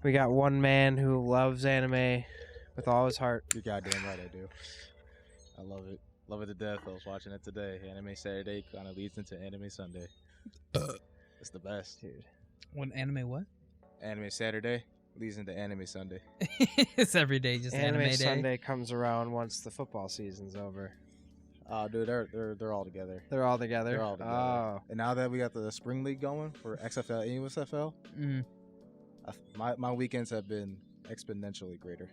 We got one man who loves anime with all his heart. You're goddamn right, I do. I love it. Love it to death. I was watching it today. Anime Saturday kind of leads into Anime Sunday. It's the best. Dude. What anime? What? Anime Saturday leads into Anime Sunday. It's every day, just anime day. Sunday comes around once the football season's over. Oh, dude, they're all together. They're all together? They're all together. Oh. And now that we got the spring league going for XFL and USFL, my weekends have been exponentially greater.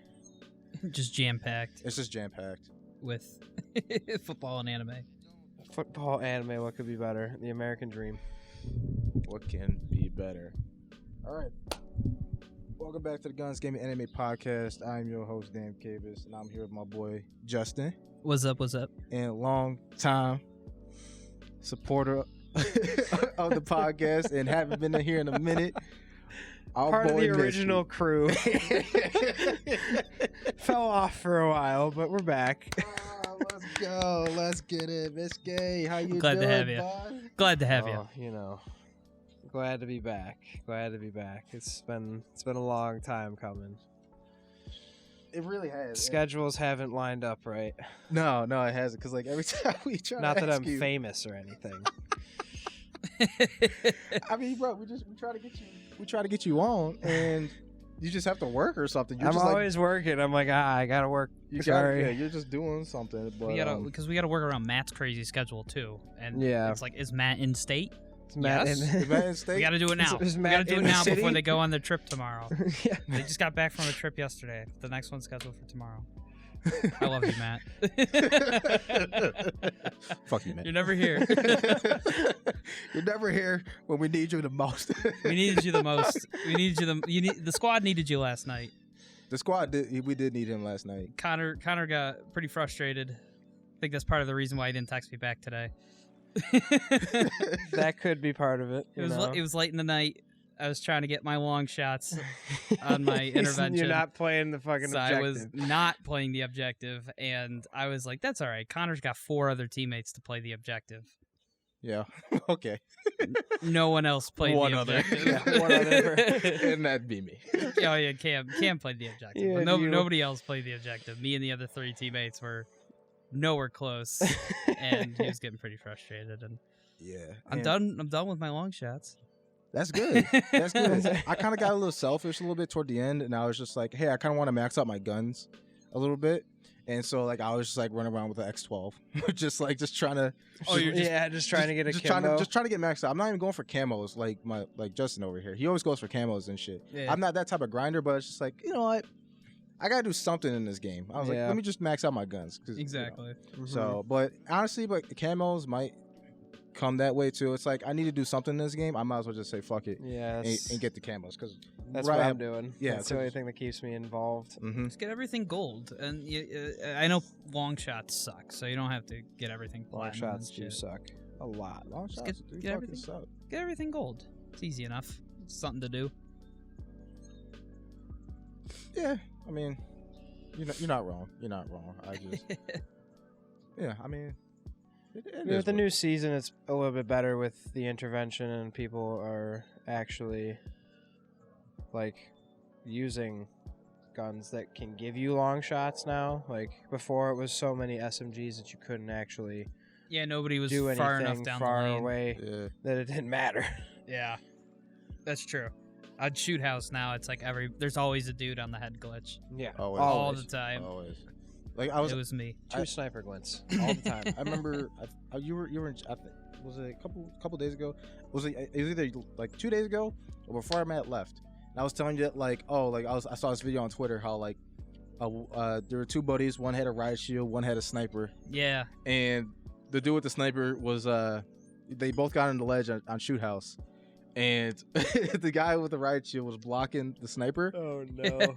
Just jam-packed It's just jam-packed. with football and anime. Football, anime, what could be better? The American dream. What can be better? All right. Welcome back to the Guns Gaming Anime Podcast. I'm your host, Dan Cavis, and I'm here with my boy, Justin. What's up? What's up? And long-time supporter of the podcast and haven't been in here in a minute. Our Part of boy the original crew. Fell off for a while, but we're back. Let's go. Let's get it. Miske, how you Glad doing, to have you. bud? Glad to have you. Oh, you know, glad to be back. Glad to be back. It's been a long time coming. It really has. Schedules haven't lined up right. No, it hasn't. Because like every time we try Not to that ask I'm you, famous or anything. I mean, bro, we try to get you on, and you just have to work or something. You're I'm just always working. I'm like, I gotta work. Sorry. Yeah, you're just doing something. But Because we gotta work around Matt's crazy schedule too. And Yeah. it's like, is Matt in state? It's Matt Yes. in- is Matt in state? We gotta do it now. Is We Matt gotta do in it the now city? before they go on their trip tomorrow. Yeah. They just got back from a trip yesterday. The next one's scheduled for tomorrow. I love you, Matt. Fuck you, man. You're never here. You're never here when we need you the most. We needed you the most. We needed you the squad needed you last night. The squad we did need him last night. Connor got pretty frustrated. I think that's part of the reason why he didn't text me back today. That could be part of it. It was late in the night. I was trying to get my long shots on my intervention. You're not playing the fucking so objective. I was not playing the objective, and I was like, that's all right. Connor's got 4 other teammates to play the objective. Yeah. Okay. No one else played One the other. objective. Yeah, one other. And that'd be me. Oh, yeah, Cam played the objective. Yeah, but you. nobody else played the objective. Me and the other 3 teammates were nowhere close, and he was getting pretty frustrated. And Yeah. I'm done with my long shots. That's good. That's good. I kind of got a little selfish a little bit toward the end, and I was just like, hey, I kind of want to max out my guns a little bit. And so, like, I was just like running around with the X12, just trying to. Oh, you're just trying to get a just camo. trying to get maxed out. I'm not even going for camos like Justin over here. He always goes for camos and shit. Yeah. I'm not that type of grinder, but it's just like, you know what? I gotta do something in this game. I was like, let me just max out my guns. Exactly. Mhm. So, but honestly, camos might come that way too. It's like I need to do something in this game. I might as well just say fuck it Yeah, and get the camos because that's what I'm doing. Yeah, That's the only thing that keeps me involved. Just get everything gold. And I know long shots suck, so you don't have to get everything Long platinum shots and do shit. suck a lot. Long shots get do fucking everything. suck. Get everything gold. It's easy enough. It's something to do. Yeah, I mean, you're not wrong. You're not wrong. I just yeah, I mean. With the new season, it's a little bit better with the intervention, and people are actually like using guns that can give you long shots now. Like before, it was so many SMGs that you couldn't actually Yeah, nobody was do anything far enough down far the lane. away that it didn't matter. Yeah, that's true. I'd shoot house now. It's like there's always a dude on the head glitch Yeah, Always. all the time. Always. Like It was me. two sniper glints all the time. I remember you were in. Was it a couple days ago? Was it was either like 2 days ago or before Matt left? And I was telling you that I saw this video on Twitter how like there were 2 buddies. One had a riot shield. One had a sniper. Yeah. And the dude with the sniper was they both got on the ledge on shoot house. And the guy with the riot shield was blocking the sniper. Oh no!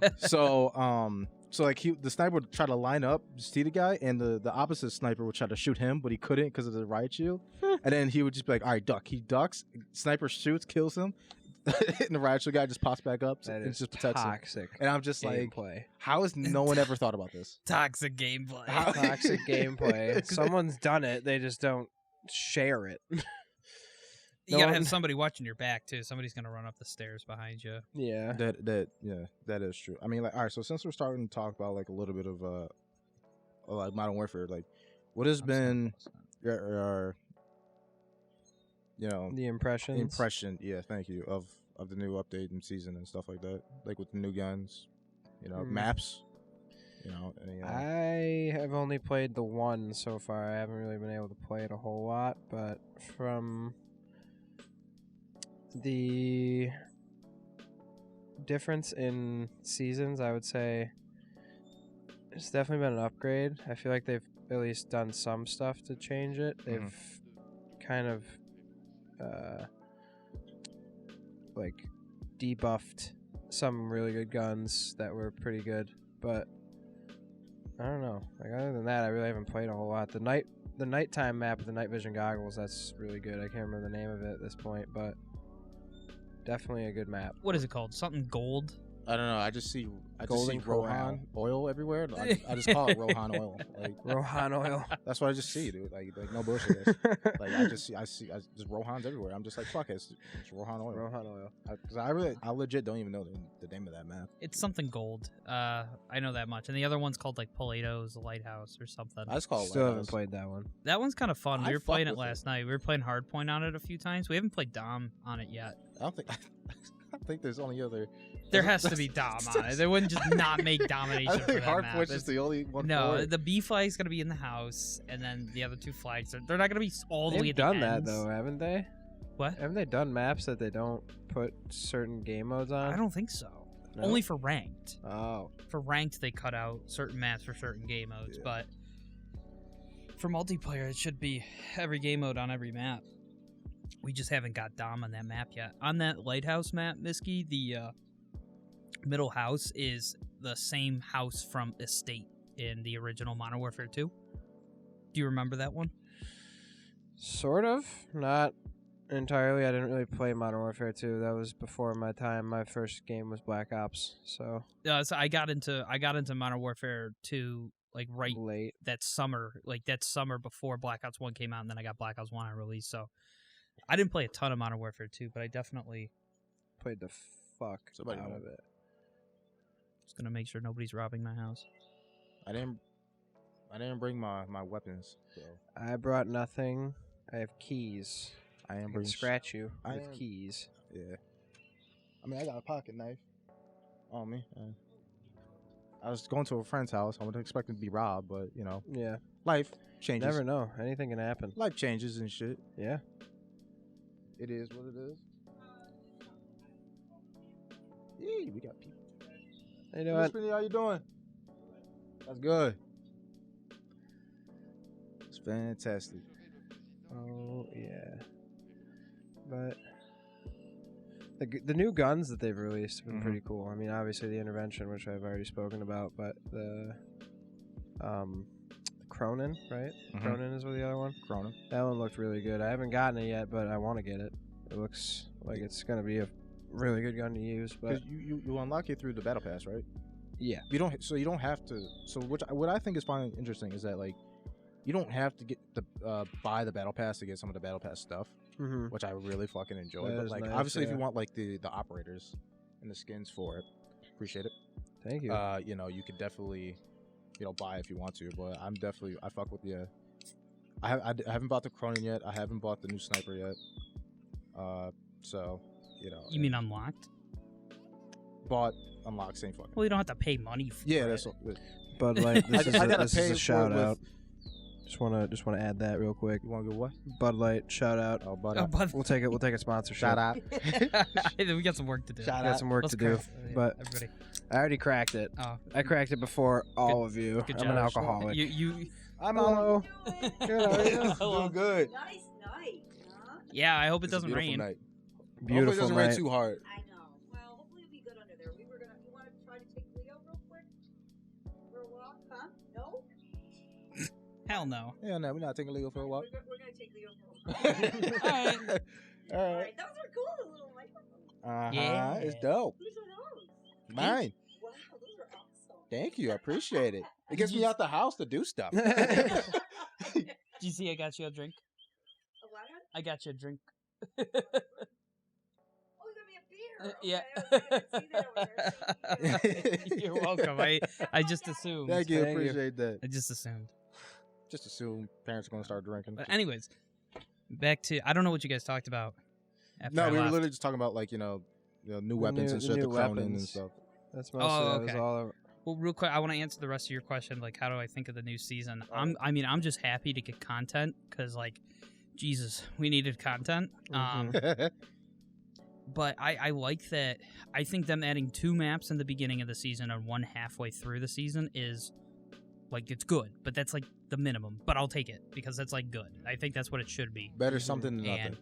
So like the sniper would try to line up, see the guy, and the opposite sniper would try to shoot him, but he couldn't because of the riot shield. And then he would just be like, all right, duck. He ducks, sniper shoots, kills him, and the riot shield guy just pops back up That and is just protects toxic. him. And I'm just like, Gameplay. how has no one ever thought about this? Toxic gameplay. Toxic gameplay. Someone's done it. They just don't share it. You gotta have somebody watching your back too. Somebody's gonna run up the stairs behind you. Yeah. That is true. I mean, like, all right. So since we're starting to talk about like a little bit of like Modern Warfare, like, what has been your the impression? Yeah, thank you of the new update and season and stuff like that. Like with the new guns, maps. I have only played the one so far. I haven't really been able to play it a whole lot, but from the difference in seasons, I would say it's definitely been an upgrade. I feel like they've at least done some stuff to change it. They've kind of like debuffed some really good guns that were pretty good, but I don't know. Like, other than that, I really haven't played a whole lot. The nighttime map with the night vision goggles, that's really good. I can't remember the name of it at this point, but definitely a good map. What is it called? Something gold? I don't know. I just see Golden Rohan oil everywhere. I just call it Rohan oil. Like, Rohan oil. That's what I just see, dude. Like no bullshit. Like I just Rohans everywhere. I'm just like, fuck it. It's Rohan oil. Rohan oil. Because I legit don't even know the name of that map. It's something gold. I know that much. And the other one's called like Polito's Lighthouse or something. I just call it Still haven't played that one. That one's kind of fun. We were playing it last night. We were playing Hardpoint on it a few times. We haven't played Dom on it yet. I think there's only other. There has to be Dom on it. They wouldn't just not make domination I for think that map. Hardpoint's just the only one. No, the B flag's gonna be in the house, and then the other two flags they're not gonna be all the way at the They've done ends. that though, haven't they? What? Haven't they done maps that they don't put certain game modes on? I don't think so. No? Only for ranked. Oh. For ranked, they cut out certain maps for certain game modes, but for multiplayer, it should be every game mode on every map. We just haven't got Dom on that map yet. On that lighthouse map, Miske, the middle house is the same house from Estate in the original Modern Warfare 2. Do you remember that one? Sort of. Not entirely. I didn't really play Modern Warfare 2. That was before my time. My first game was Black Ops. So I got into Modern Warfare 2 like right late that summer before Black Ops 1 came out, and then I got Black Ops 1 on release. So I didn't play a ton of Modern Warfare 2, but I definitely played the fuck out of it. Just gonna make sure nobody's robbing my house. I didn't bring my weapons. So. I brought nothing. I have keys. I am bringing scratch you with keys. Yeah. I mean, I got a pocket knife on me. I was going to a friend's house. I wasn't expecting to be robbed, but Yeah. Life changes. Never know. Anything can happen. Life changes and shit. Yeah. It is what it is. Yeah, we got people. How you doing? How you doing? That's good. It's fantastic. Oh yeah. But the new guns that they've released have been pretty cool. I mean, obviously the intervention, which I've already spoken about, but the Cronin, right? Cronin is what the other one. Cronin. That one looked really good. I haven't gotten it yet, but I want to get it. It looks like it's gonna be a really good gun to use. But you unlock it through the battle pass, right? Yeah. You don't have to. So what I think is fine interesting is that like you don't have to get buy the battle pass to get some of the battle pass stuff, which I really fucking enjoy. That but is like nice, obviously yeah. if you want like the operators and the skins for it, appreciate it. Thank you. You could definitely buy if you want to, but I fuck with the. I haven't bought the Cronin yet. I haven't bought the new sniper yet. So You mean unlocked? Bought unlocked same fucking. Well, you don't have to pay money for Yeah, it. that's what. But like this is a shout for it out. Just wanna add that real quick. You want to go what? Bud Light shout out. Oh, Bud. We'll take a sponsorship. Shout out. We got some work to do. Shout Got out. some work to do, but everybody. I already cracked it. Oh, I cracked it before all of you. good I'm job. an alcoholic. You. I'm Hello. Good. How are you? Hello. Doing good. Nice night, huh? Yeah, I hope it It's a doesn't beautiful rain. Night. Beautiful Hopefully it doesn't night. rain too hard. I know. Well, hopefully it'll be good under there. You want to try to take Leo real quick for a walk, huh? No? Hell no. Yeah, no, we're not taking Leo for a walk. We're gonna take Leo for a walk. Alright. All right. Those are cool, the little microphones. Yeah. It's dope. Whose are those? Mine. Wow, those are awesome. Thank you. I appreciate it. It gets me out the house to do stuff. Did you see I got you a drink? A what? I got you a drink. Oh, you got me a beer. Yeah. Okay, I see that over there. Thank you. You're welcome. I just assumed. Thank you. Thank you. Appreciate that. I just assumed. Just assume parents are going to start drinking. But anyways, back to I don't know what you guys talked about. After No, I we were left. literally just talking about like new weapons and the shit, new the Cronin and weapons. stuff. That's mostly that was okay. all. Well, real quick, I want to answer the rest of your question. Like, how do I think of the new season? I'm just happy to get content because, like, Jesus, we needed content. But I like that. I think them adding 2 maps in the beginning of the season and 1 halfway through the season is, like, it's good. But that's, like, the minimum. But I'll take it because that's, like, good. I think that's what it should be. Better something than nothing.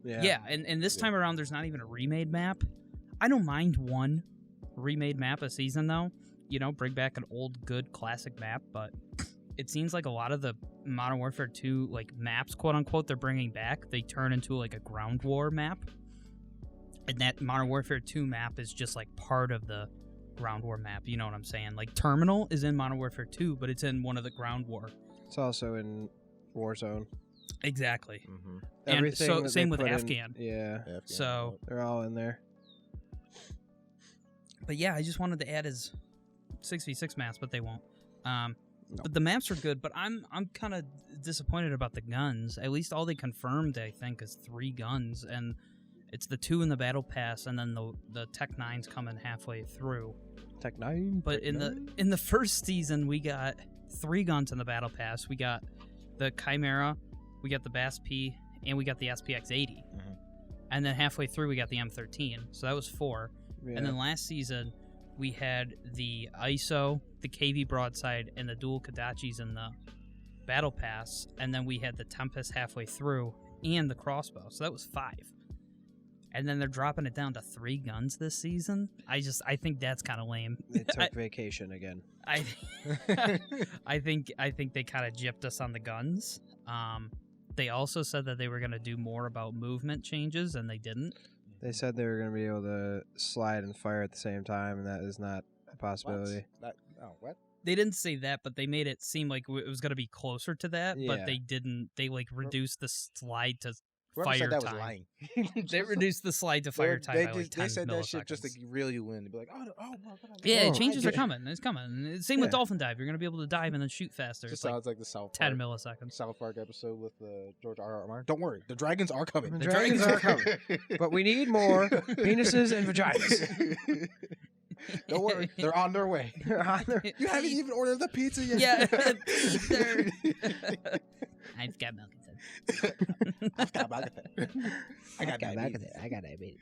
Yeah. Yeah, and this time around, there's not even a remade map. I don't mind 1 remade map a season, though. You know, bring back an old, good, classic map. But it seems like a lot of the Modern Warfare 2, like, maps, quote-unquote, they're bringing back, they turn into, like, a ground war map. And that Modern Warfare 2 map is just, like, part of the ground war map. You know what I'm saying? Like, Terminal is in Modern Warfare 2, but it's in one of the ground war. It's also in Warzone. Exactly. Mm-hmm. And Everything so that same they with put in- Afghan. yeah, So, they're all in there. but yeah, I just wanted to add his 6v6 maps, but they won't. But the maps are good, but I'm kind of disappointed about the guns. At least all they confirmed, I think, is 3 guns, and it's the 2 in the Battle Pass, and then the Tech 9's coming halfway through. Tech 9. But in the first season, we got 3 guns in the Battle Pass. We got the Chimera, we got the Bass P, and we got the SPX-80. Mhm. And then halfway through, we got the M13. So that was 4. Yeah. And then last season, we had the ISO, the KV broadside, and the dual Kadachis in the Battle Pass. And then we had the Tempest halfway through and the crossbow. So that was 5. And then they're dropping it down to 3 guns this season. I think that's kind of lame. They took vacation again. I think they kind of gypped us on the guns. They also said that they were going to do more about movement changes, and they didn't. They said they were going to be able to slide and fire at the same time, and that is not a possibility. What? They didn't say that, but they made it seem like it was going to be closer to that. But Yeah. they didn't. They like reduced the slide to Whoever fire said that time. was lying. They reduced the slide to fire time by like 10 They said that shit just to milliseconds. reel you in. To be like, oh, no, oh, my God. Yeah, Oh, changes I are get it. coming. It's coming. Same with Yeah. Dolphin Dive. You're going to be able to dive and then shoot faster. Just It's like sounds like the South 10 Park, milliseconds. South Park episode with George R.R. Martin. Don't worry, the dragons are coming. The dragons are coming. But we need more penises and vaginas. Don't worry, they're on their way. You haven't even ordered the pizza yet. Yeah, Peter. I've got milk and I've got milk. I got diabetes. I got diabetes.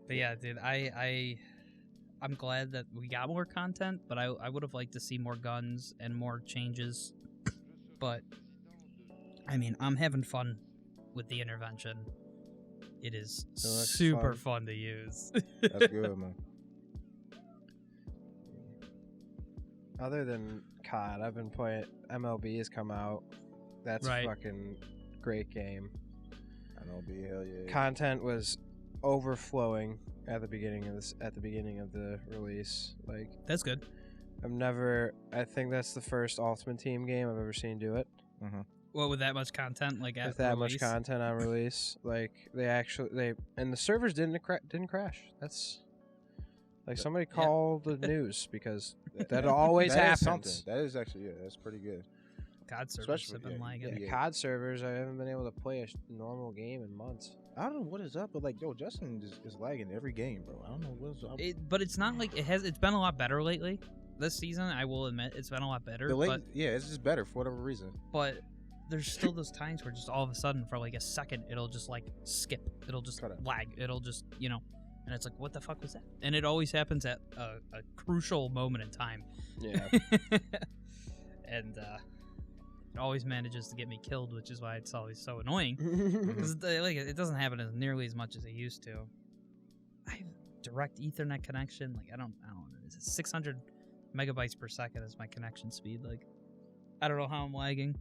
But yeah, dude, I'm glad that we got more content, but I would have liked to see more guns and more changes. But I mean, I'm having fun with the intervention. It is looks super fun to use. That's good, man. Other than COD, I've been playing. MLB has come out. That's Right. fucking great game. MLB, hell yeah. Content was overflowing at the beginning of this. At the beginning of the release, like That's good. I think that's the first Ultimate Team game I've ever seen do it. Well, with that much content, like at With that release. much content on release, like and the servers didn't crash. That's like somebody Yeah. called the news because that always That is happens. something. That is actually, yeah, that's pretty good. God servers Especially- have been yeah, lagging. Yeah, Yeah. COD servers, I haven't been able to play a normal game in months. I don't know what is up, but like, yo, Justin is lagging every game, bro. I don't know what's up. But it's not like it's been a lot better lately. This season, I will admit, it's been a lot better. Yeah, it's just better for whatever reason. But there's still those times where just all of a sudden, for like a second, it'll just like skip. It'll just Cut out. lag. It'll just, and it's like, what the fuck was that? And it always happens at a crucial moment in time. Yeah. And it always manages to get me killed, which is why it's always so annoying. Because it doesn't happen as nearly as much as it used to. I have direct Ethernet connection. Like I don't know. Is it 600 megabytes per second is my connection speed? Like I don't know how I'm lagging.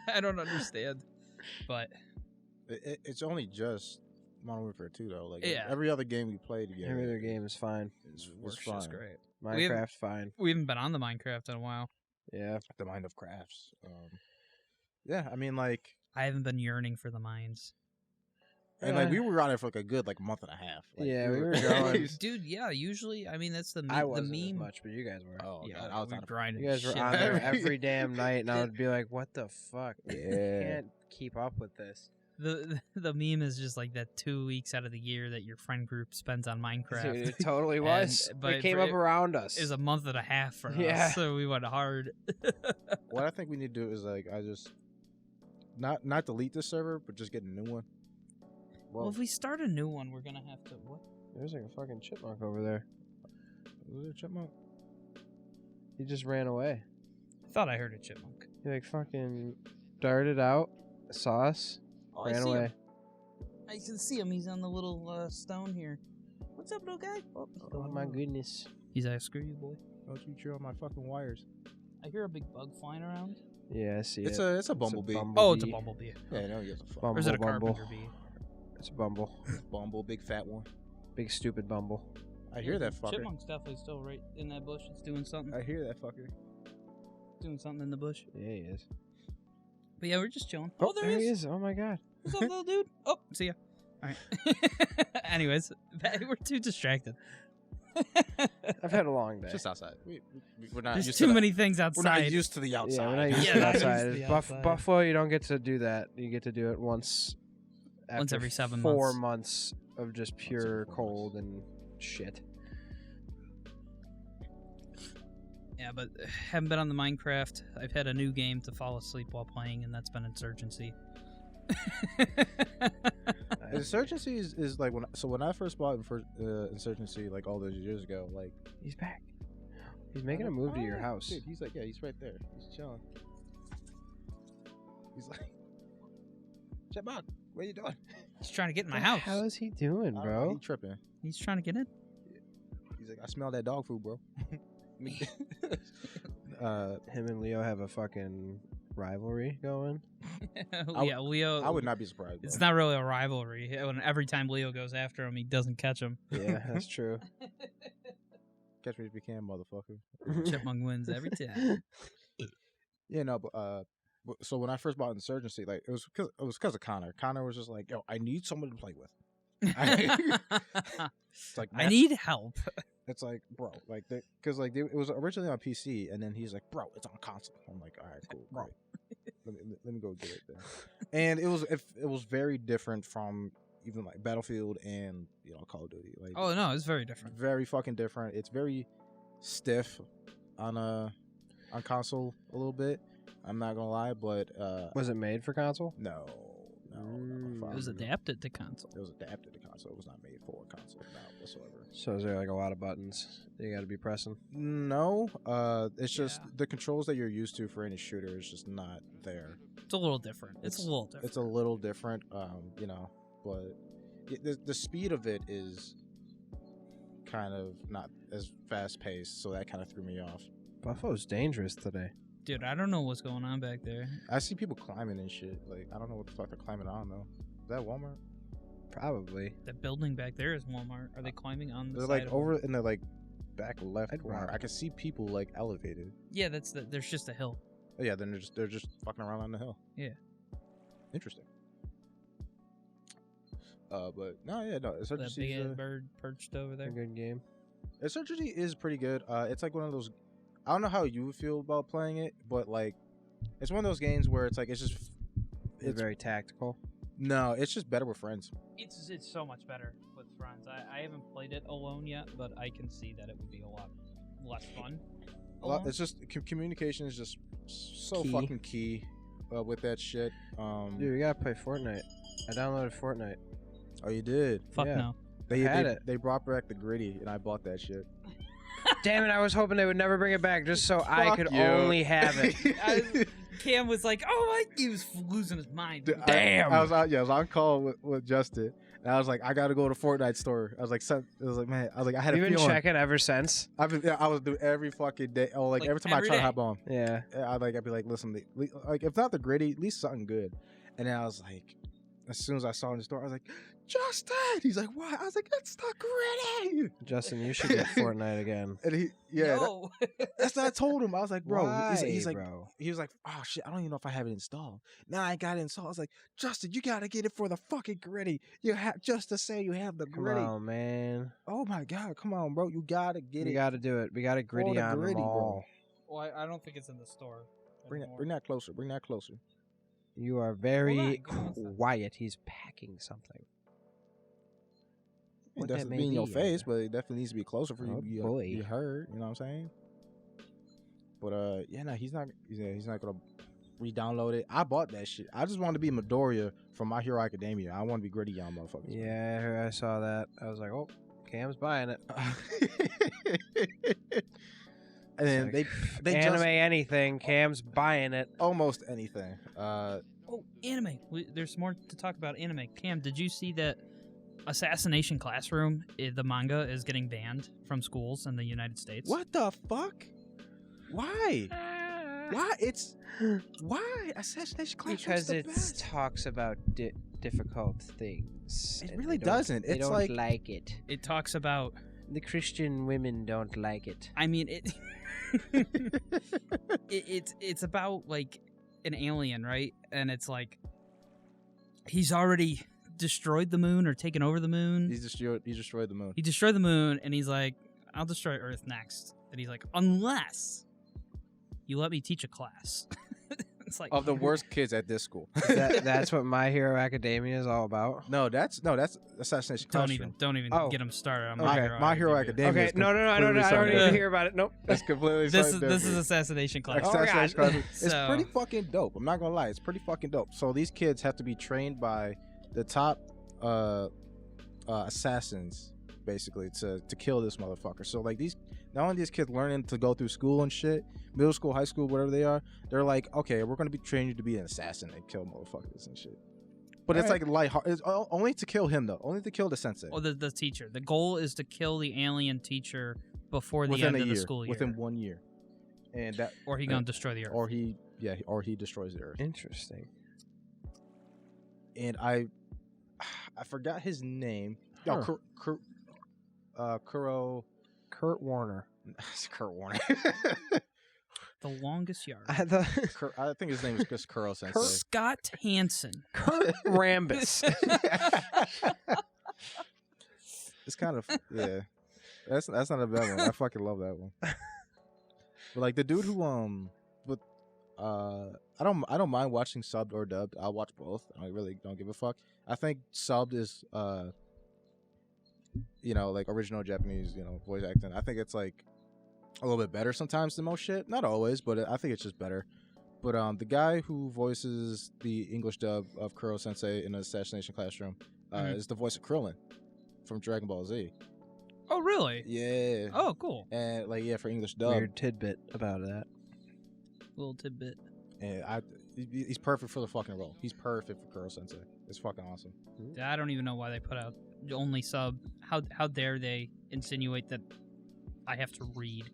I don't understand. But It's only just Modern Warfare 2 though. Like Yeah. every other game we played together, Every other game is fine. works fine. just great. Minecraft, We have- fine. We haven't been on the Minecraft in a while. Yeah. The Mind of Crafts. Yeah, I mean, like I haven't been yearning for the mines. And like we were on it for like a good like month and a half. Like, yeah, we were going. Dude, yeah, usually, I mean, that's the I the wasn't as meme. much, but you guys were. Oh Yeah, god, I was we on were it. grinding. You guys were shit on out there of it. every damn night, and I would be like, "What the fuck? I Yeah. can't keep up with this." The meme is just like that 2 weeks out of the year that your friend group spends on Minecraft. Dude, it totally was. but It came for- up around us. It was a month and a half for Yeah. us, so we went hard. What I think we need to do is like I just not delete this server, but just get a new one. Well, if we start a new one, we're gonna have to. What? There's like a fucking chipmunk over there. Was it a chipmunk? He just ran away. I thought I heard a chipmunk. He like fucking darted out, saw us, Oh, I ran see away. him. I can see him. He's on the little stone here. What's up, little guy? Oh, Oh my goodness. He's like, screw you, boy. Don't you chew on my fucking wires? I hear a big bug flying around. Yeah, I see It's it. a bumblebee. Oh, it's a bumblebee. Yeah, no, it's a fuck. Or is it a Bumble. carpenter bee? It's a bumble. Bumble, big fat one. Big stupid bumble. I hear that fucker. Chipmunk's definitely still right in that bush. It's doing something. I hear that fucker. Doing something in the bush. Yeah, he is. But yeah, we're just chilling. Oh, there he is. Oh my god. What's up, little dude? Oh, see ya. All right. Anyways, we're too distracted. I've had a long day. Just outside. We're not There's used too to many things We're outside. not used to the outside. Yeah, we're not used Yeah, to not used outside. to the Buff- outside. Buffalo, you don't get to do that. You get to do it once. Once after every 7 4 months. months of just every pure 4 cold and shit. Yeah, but haven't been on the Minecraft. I've had a new game to fall asleep while playing, and that's been Insurgency. Insurgency is like when I first bought Insurgency like all those years ago, like He's back. He's making a move to your house. Dude, he's like, yeah, he's right there. He's chilling. He's like, Chipmunk, what are you doing? He's trying to get in my What the house. hell is he doing, I don't know, bro? He tripping. He's trying to get in. He's like, I smell that dog food, bro. Him and Leo have a fucking rivalry going. Yeah, Leo. I would not be surprised. It's bro. not really a rivalry. When every time Leo goes after him, he doesn't catch him. Yeah, that's true. Catch me if you can, motherfucker. Chipmunk wins every time. Yeah, no, but so when I first bought Insurgency, like it was because of Connor. Connor was just like, yo, I need someone to play with. It's like I need help. It's like, bro, like, because like it was originally on PC, and then he's like, bro, it's on console. I'm like, all right, cool, bro. Let me go get it then. And it was very different from even like Battlefield and Call of Duty. Like, Oh no, it's very different. very fucking different. It's very stiff on console a little bit. I'm not gonna lie, but Was it made for console? no. It was adapted to console. It was adapted to console. It was not made for console whatsoever. So is there like a lot of buttons that you got to be pressing? No, it's just Yeah. the controls that you're used to for any shooter is just not there. It's a little different. It's a little different. It's a little different, but the speed of it is kind of not as fast paced, so that kind of threw me off. Buffalo's dangerous today. Dude, I don't know what's going on back there. I see people climbing and shit. Like, I don't know what the fuck they're climbing on though. Is that Walmart? Probably. That building back there is Walmart. Are they climbing on the They're side like of over in the like back left I'd corner. rob. I can see people like elevated. Yeah, there's just a hill. Oh, yeah, then they're just fucking around on the hill. Yeah. Interesting. But no, That Insurgency. big ass bird perched over A there. good game. Insurgency is pretty good. It's like one of those. I don't know how you would feel about playing it, but like, it's one of those games where it's like it's just. It's very tactical. No, it's just better with friends. It's so much better with friends. I haven't played it alone yet, but I can see that it would be a lot less fun. alone. It's just communication is just so Key. fucking key with that shit. Dude, we gotta play Fortnite. I downloaded Fortnite. Oh, you did? Fuck yeah. no. They brought back the gritty, and I bought that shit. Damn it! I was hoping they would never bring it back, just so I Fuck could you. only have it. Cam was like, "Oh, he was losing his mind." Dude, Damn. I was on call with Justin, and I was like, I gotta go to Fortnite store. I was like, man, I had a You've been feeling. checking ever since. I was doing every fucking day. Oh, like every time every I try day. to hop on, Yeah. I'd be like, listen, like if not the gritty, at least something good. And then I was like, as soon as I saw it in the store, I was like, Justin. He's like, what? I was like, it's the gritty. Justin, you should get Fortnite again. And No. that's what I told him. I was like, bro. Why, He's like, bro? he was like, oh shit, I don't even know if I have it installed. Now I got it installed. I was like, Justin, you gotta get it for the fucking gritty. You have just to say you have the Come gritty. on, man. Oh my god, come on, bro. You gotta get We it. got to do it. We got to gritty the on gritty, them bro. all. Well, I don't think it's in the store. Bring anymore. that closer. Bring that closer. You are very Hold on, give me 1 second. quiet. He's packing something. It What that doesn't may be in your be, face, but it definitely needs to be closer for Oh, you. boy. You heard, you know what I'm saying? But yeah, no, he's not gonna re-download it. I bought that shit. I just wanted to be Midoriya from My Hero Academia. I want to be gritty young motherfuckers. Yeah, I saw that. I was like, oh, Cam's buying it. And then It's they anime just anything. Cam's buying it. almost anything. Oh, anime. There's more to talk about anime. Cam, did you see that Assassination Classroom, the manga, is getting banned from schools in the United States? What the fuck? Why? Why? Why Assassination Classroom? Because it talks about difficult things. It and really they don't- doesn't. They It's don't like it. It talks about. The Christian women don't like it. I mean, it's about like an alien, right? And it's like he's already destroyed the moon or taken over the moon. He destroyed the moon. He destroyed the moon, and he's like, I'll destroy Earth next. And he's like, unless you let me teach a class. It's like Of the worst kids at this school. That's what My Hero Academia is all about. No, that's Assassination Classroom. Don't even Oh. get him started on Okay, My Hero Academia. Okay, is no, I don't completely need to something hear about it. Nope. That's completely This something is different. Assassination Class. Oh, God. Assassination Classroom. It's So- pretty fucking dope. I'm not gonna lie, it's pretty fucking dope. So these kids have to be trained by the top assassins, basically, to kill this motherfucker. So like not only these kids learning to go through school and shit, middle school, high school, whatever they are, they're like, okay, we're gonna be training you to be an assassin and kill motherfuckers and shit. But it's like light. It's only to kill him though. Only to kill the sensei. Oh, the teacher. The goal is to kill the alien teacher before the within end a of year. the school year. Within 1 year. And that, or he gonna destroy the Earth. or he destroys the Earth. Interesting. And I forgot his name. Huh. Kurt Warner. It's Kurt Warner. The longest yard. I thought I think his name is just Kuro Sensei. Scott Hansen. Kurt Rambus. It's kind of That's not a bad one. I fucking love that one. But like the dude who I don't mind watching subbed or dubbed. I'll watch both. I really don't give a fuck. I think subbed is like original Japanese, voice acting. I think it's like a little bit better sometimes than most shit. Not always, but I think it's just better. But the guy who voices the English dub of Kuro Sensei in Assassination Classroom is the voice of Krillin from Dragon Ball Z. Oh, really? Yeah. Oh, cool. And for English dub. Weird tidbit about that. Little tidbit. And he's perfect for the fucking role. He's perfect for Kuro Sensei. It's fucking awesome. I don't even know why they put out only sub. How dare they insinuate that I have to read?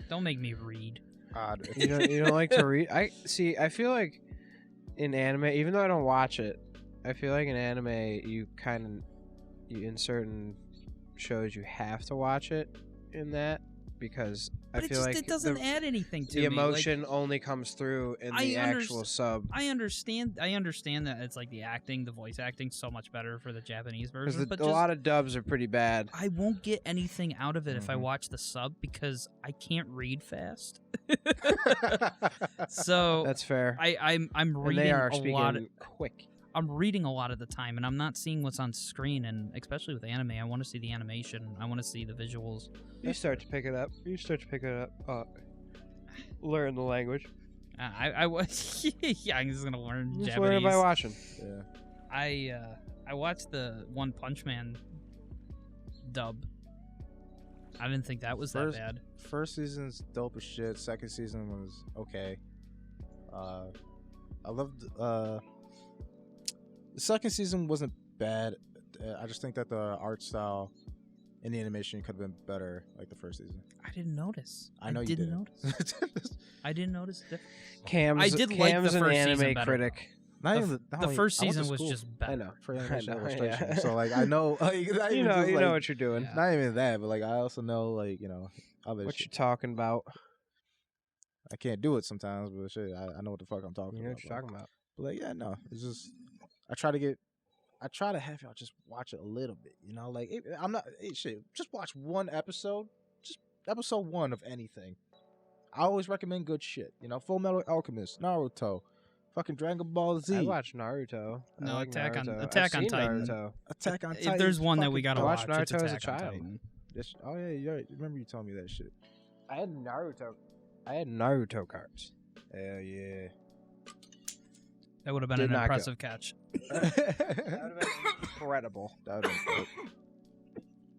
Don't make me read. You don't like to read? I feel like in anime, even though I don't watch it, I feel like in anime you in certain shows you have to watch it in that because But I feel like it doesn't add anything to the me. emotion only comes through in the actual sub. I understand that it's like the voice acting, so much better for the Japanese version. Because But a lot of dubs are pretty bad. I won't get anything out of it if I Mhm. watch the sub because I can't read fast. So That's fair. I'm And reading they are a speaking lot. quick. I'm reading a lot of the time, and I'm not seeing what's on screen. And especially with anime, I want to see the animation. I want to see the visuals. You start to pick it up. Learn the language. I was yeah. I'm just gonna learn Just Japanese. learn it by watching. Yeah. I watched the One Punch Man dub. I didn't think that was that bad. First season's dope as shit. Second season was okay. I loved the second season wasn't bad. I just think that the art style and the animation could have been better, like the first season. I didn't notice. I know you didn't didn't. notice. I didn't notice. Cam's, I did Cam's like the an first anime season better, critic. The first season was just better. I know for animation I know, illustration. yeah. So like I know, like, You know what you're doing. Yeah. Not even that, but like I also know like other What shit. you talking about? I can't do it sometimes, but shit, I know what the fuck I'm talking You know about. what you're talking about. But like, yeah, no, it's just I try to have y'all just watch it a little bit, like shit. Just watch one episode, just episode 1 of anything. I always recommend good shit, Full Metal Alchemist, Naruto, fucking Dragon Ball Z. I watch Naruto. No, I like Attack on- Naruto. Attack I've on seen Titan. Naruto. Attack on Titan. If there's one that we fucking gotta I watch, watched it's Naruto as a Attack on child. Titan. Oh yeah, you're right. Remember you telling me that shit? I had Naruto cards. Hell yeah. That would have been Did an not go. impressive catch. That would have been incredible. That would've been dope.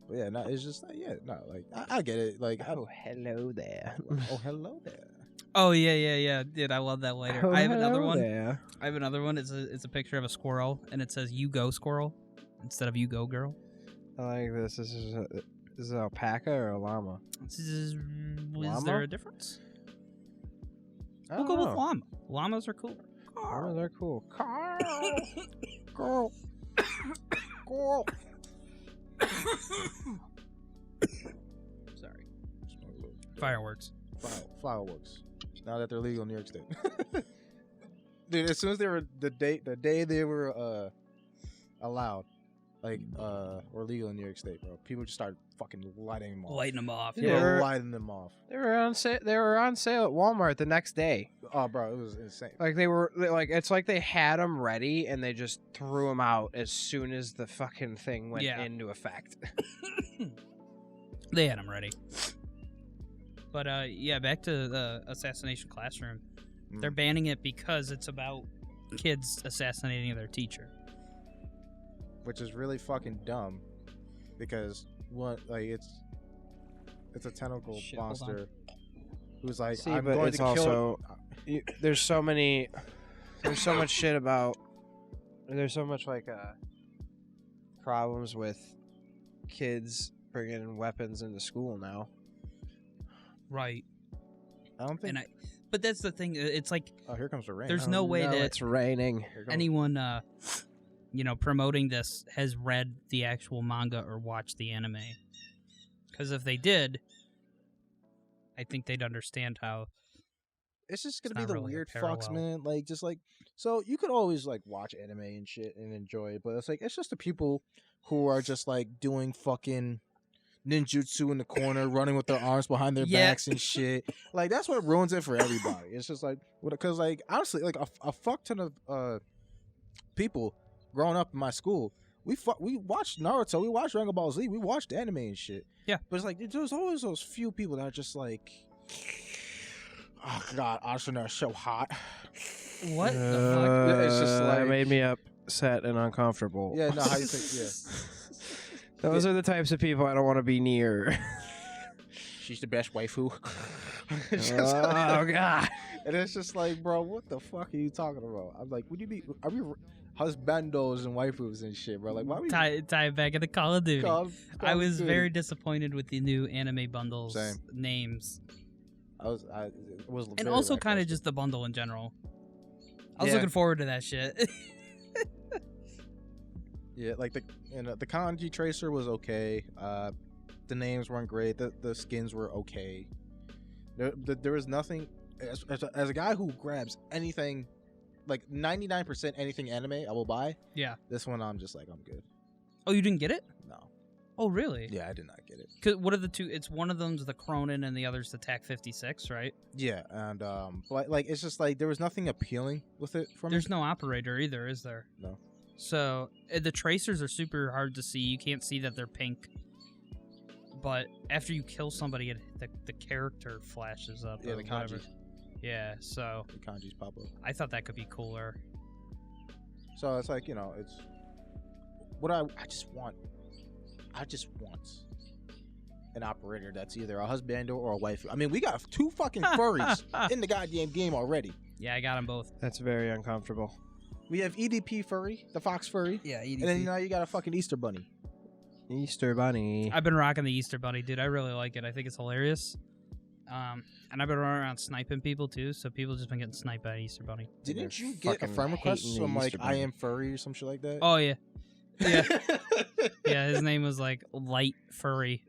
But yeah, no, it's just like, like I get it. Like, Oh, hello there. oh, hello there. Oh yeah. Dude, I love that later. Oh, I have another hello one. there. I have another one. It's a picture of a squirrel, and it says "You go squirrel" instead of "You go girl." I like this. This is an alpaca or a llama? Is Llama? there a difference? I We'll don't go know. with llama. Llamas are cool. Llamas are cool. Girl. Girl. Sorry. Fireworks. Fireworks. Now that they're legal in New York State. Dude, as soon as they were the day they were allowed, or legal in New York State, bro, people just started fucking lighting them off. Lighting them off. Yeah. They were lighting them off. They were on sale. They were on sale at Walmart the next day. Oh, bro, it was insane. Like it's like they had them ready and they just threw them out as soon as the fucking thing went Yeah. into effect. They had them ready. But yeah, back to the assassination classroom. Mm. They're banning it because it's about kids assassinating their teacher. Which is really fucking dumb, because it's a tentacle Shit, hold monster who's like, See, I'm but going it's to kill. also there's so much shit about. There's so much problems with kids bringing weapons into school now. Right. I don't think. But that's the thing. It's like Oh, here comes the rain. there's no way that it's raining. Here comes- anyone promoting this has read the actual manga or watched the anime. Because if they did, I think they'd understand how. It's just gonna It's be not the really a weird fucks, parallel. man. So you could always watch anime and shit and enjoy it, but it's just the people who are just doing fucking ninjutsu in the corner, running with their arms behind their Yeah. backs and shit. That's what ruins it for everybody. It's just because honestly, a fuck ton of people growing up in my school, we watched Naruto, we watched Dragon Ball Z, we watched anime and shit. Yeah. But it's there's always those few people that are just oh god, Asuna is so hot. What the fuck? It's just It made me upset and uncomfortable. Yeah, no, how you think? Yeah. Those are the types of people I don't want to be near. She's the best waifu. Oh god. And it's just bro, what the fuck are you talking about? I'm like, would you be? Are we husbandos and waifus and shit, bro? Why we Tie it back into Call of Duty. Call I of was Duty? very disappointed with the new anime bundles Same. names, I was and very also kind of lackluster. just the bundle in general. I was Yeah. looking forward to that shit. Yeah, the kanji tracer was okay. The names weren't great. The skins were okay. There was nothing. As a guy who grabs anything, 99% anything anime, I will buy. Yeah. This one, I'm just I'm good. Oh, you didn't get it? No. Oh, really? Yeah, I did not get it. 'Cause what are the two? It's one of them's the Cronin and the other's the TAC 56, right? Yeah, and it's just there was nothing appealing with it for me. There's no operator either, is there? No. So the tracers are super hard to see. You can't see that they're pink. But after you kill somebody, the character flashes up. Yeah, or the whatever. kanjis. Yeah, so The kanjis pop up. I thought that could be cooler. So it's it's what I just want. I just want an operator that's either a husband or a waifu. I mean, we got 2 fucking furries in the goddamn game already. Yeah, I got them both. That's very uncomfortable. We have EDP furry, the fox furry, Yeah, and then now you got a fucking Easter bunny. Easter Bunny. I've been rocking the Easter Bunny, dude. I really like it. I think it's hilarious. And I've been running around sniping people too, so people just been getting sniped by Easter Bunny. Didn't you get a fucking friend request hating the from like Easter I Bunny. Am Furry or some shit like that? Oh yeah, yeah, yeah. His name was like Light Furry.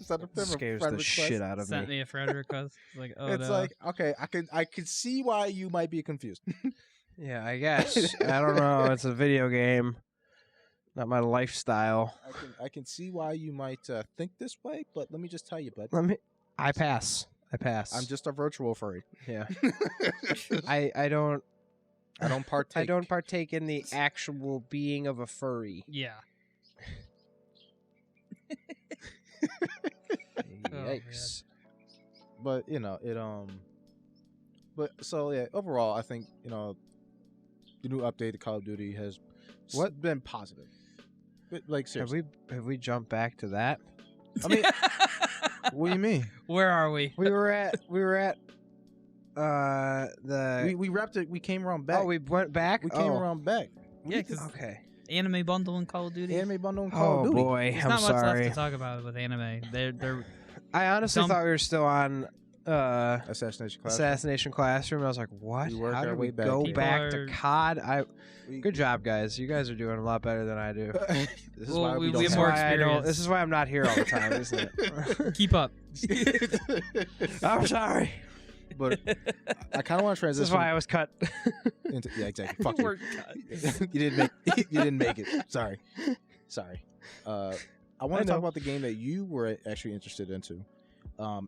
Scares the shit out of Sent me. me a friend request. Like, oh It's no. like, okay, I could see why you might be confused. Yeah, I guess. I don't know. It's a video game, not my lifestyle. I can see why you might think this way, but let me just tell you, bud. I pass. I'm just a virtual furry. Yeah. I don't partake. I don't partake in the actual being of a furry. Yeah. Yikes. But you know it. But so yeah, overall, I think the new update to Call of Duty has been positive. But, like seriously, Have we jumped back to that? I mean, what do you mean? Where are we? We were at the We wrapped it. We came around back. Oh, we went back. We came around back. Yeah, because Okay. anime bundle and Call of Duty. Anime bundle and Call of Duty. Boy, There's I'm not much sorry. left to talk about with anime. They're I honestly Dump- thought we were still on Assassination Classroom. Assassination Classroom. I was like, what? We work How our did way we back go here. back People to are- COD? Good job, guys. You guys are doing a lot better than I do. This is Well, why we don't have This is more why I don't- experience. This is why I'm not here all the time, isn't it? keep up. I'm sorry. But I kind of want to This is transition why I was cut. into exactly. Fuck you. We're cut. You didn't make it. Sorry. I want I to talk know. about the game that you were actually interested into,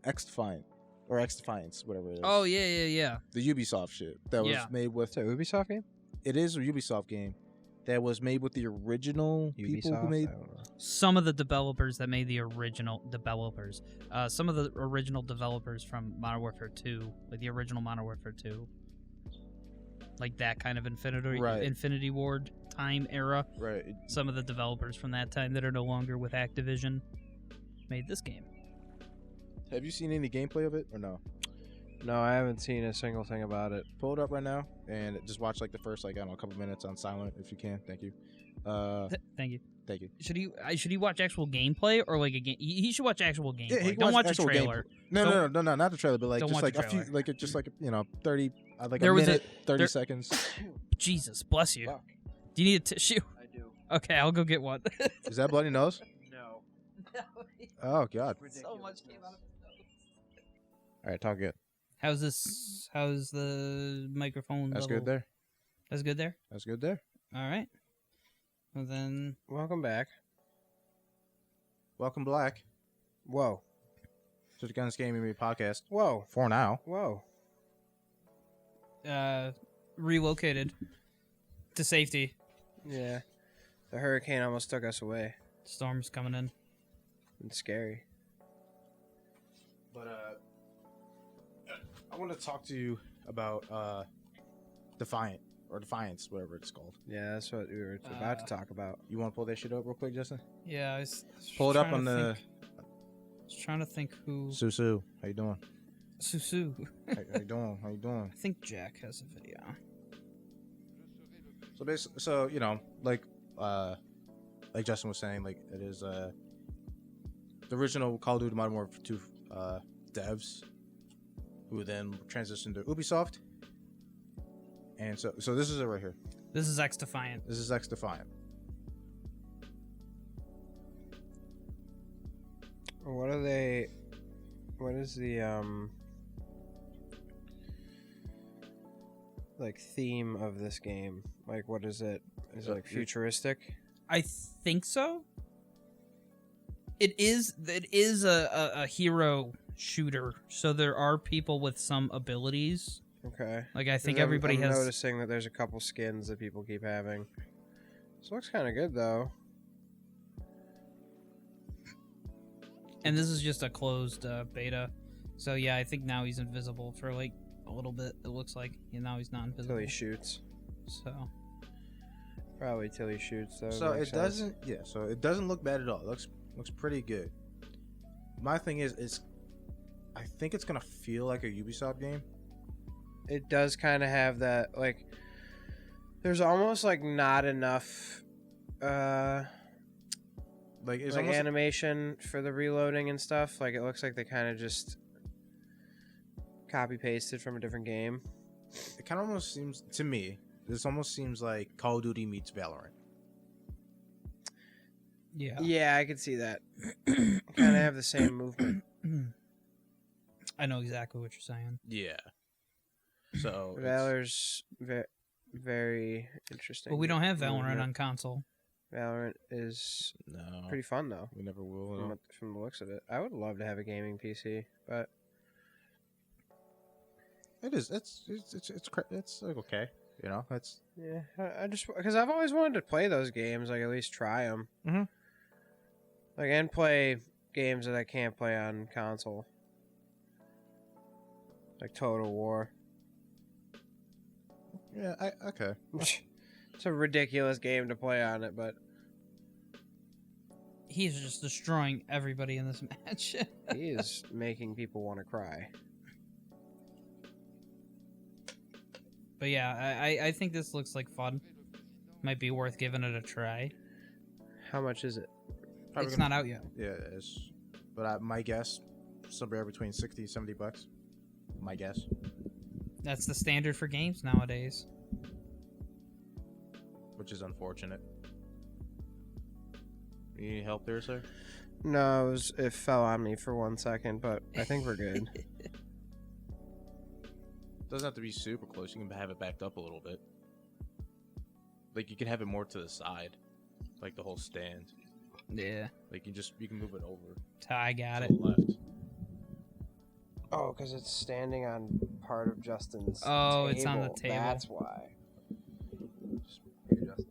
X Defiance, whatever it is. Oh yeah. The Ubisoft shit that was Yeah. made with. It's a Ubisoft game? It is a Ubisoft game that was made with the original people Ubisoft? who made. I don't know. Some of the developers that made the original some of the original developers from Modern Warfare 2, like the original Modern Warfare 2, like that kind of Right. Infinity Ward time era. Right. Some of the developers from that time that are no longer with Activision made this game. Have you seen any gameplay of it or no? No, I haven't seen a single thing about it. Pull it up right now and just watch like the first a couple minutes on silent if you can. Thank you. Thank you. Thank you. Should he watch actual gameplay or like a game? He should watch actual gameplay. Yeah, he Don't watch a actual trailer. No, not the trailer, but like Don't just watch like the a few, trailer. like just like 30, like There a was a- minute, 30 there- seconds. Jesus, bless you. Wow. Do you need a tissue? I do. Okay, I'll go get one. Is that bloody nose? No. Oh God! So much came out of his nose. All right, talk good. How's this? How's the microphone? That's level? good there. That's good there. That's good there. All right. Well then, Welcome back. Welcome, Black, Whoa. to the Guns Gaming Me podcast. Whoa. For now, Whoa. relocated to safety. Yeah. The hurricane almost took us away. Storm's coming in. It's scary. but I want to talk to you about Defiance, whatever it's called. Yeah, that's what we were about to talk about. You want to pull that shit up real quick, Justin? Yeah, I was Pull it up trying on to the think- I was trying to think who. Susu. How you doing? Susu. How you doing? How you doing? I think Jack has a video. So basically, like Justin was saying, like it is the original Call of Duty Modern Warfare 2 devs who then transitioned to Ubisoft, and so this is it right here. This is X Defiant. This is X Defiant. What are they? What is the like theme of this game? Like, what is it? Is it like futuristic? I think so. It is a hero shooter, so there are people with some abilities. Okay. Like I think 'Cause everybody I'm has. noticing that there's a couple skins that people keep having. This looks kind of good though. And this is just a closed beta, so yeah, I think now he's invisible for like a little bit. It looks like, and now he's not Till invisible. he shoots. So Probably till he shoots though. So makes it sense. doesn't. Yeah. So it doesn't look bad at all. It looks pretty good. My thing is I think it's gonna feel like a Ubisoft game. It does kind of have that, like, there's almost like not enough Like it's like almost animation for the reloading and stuff. Like, it looks like they kind of just copy pasted from a different game. It kind of almost seems to me. This almost seems like Call of Duty meets Valorant. Yeah. Yeah, I could see that. Kind of have the same movement. I know exactly what you're saying. Yeah. So Valor's very interesting. But we don't have Valorant movement. on console. Valorant is pretty fun though. We never will. From the looks of it, I would love to have a gaming PC, but It is. It's like okay. You know, that's yeah. I just because I've always wanted to play those games, like at least try them. Mhm. Like and play games that I can't play on console, like Total War. yeah. Okay. It's a ridiculous game to play on it, but He's just destroying everybody in this match. he is making people want to cry. But yeah, I think this looks like fun. Might be worth giving it a try. How much is it? It's not out yet. Yeah, it is. But my guess, somewhere between $60-$70. My guess. That's the standard for games nowadays. Which is unfortunate. You need help there, sir? No, it fell on me for 1 second, but I think we're good. Doesn't have to be super close. You can have it backed up a little bit. Like you can have it more to the side, like the whole stand. Yeah. Like you can move it over. I got to it. the left. Oh, because it's standing on part of Justin's Oh, it's on the table. That's why. Here, Justin.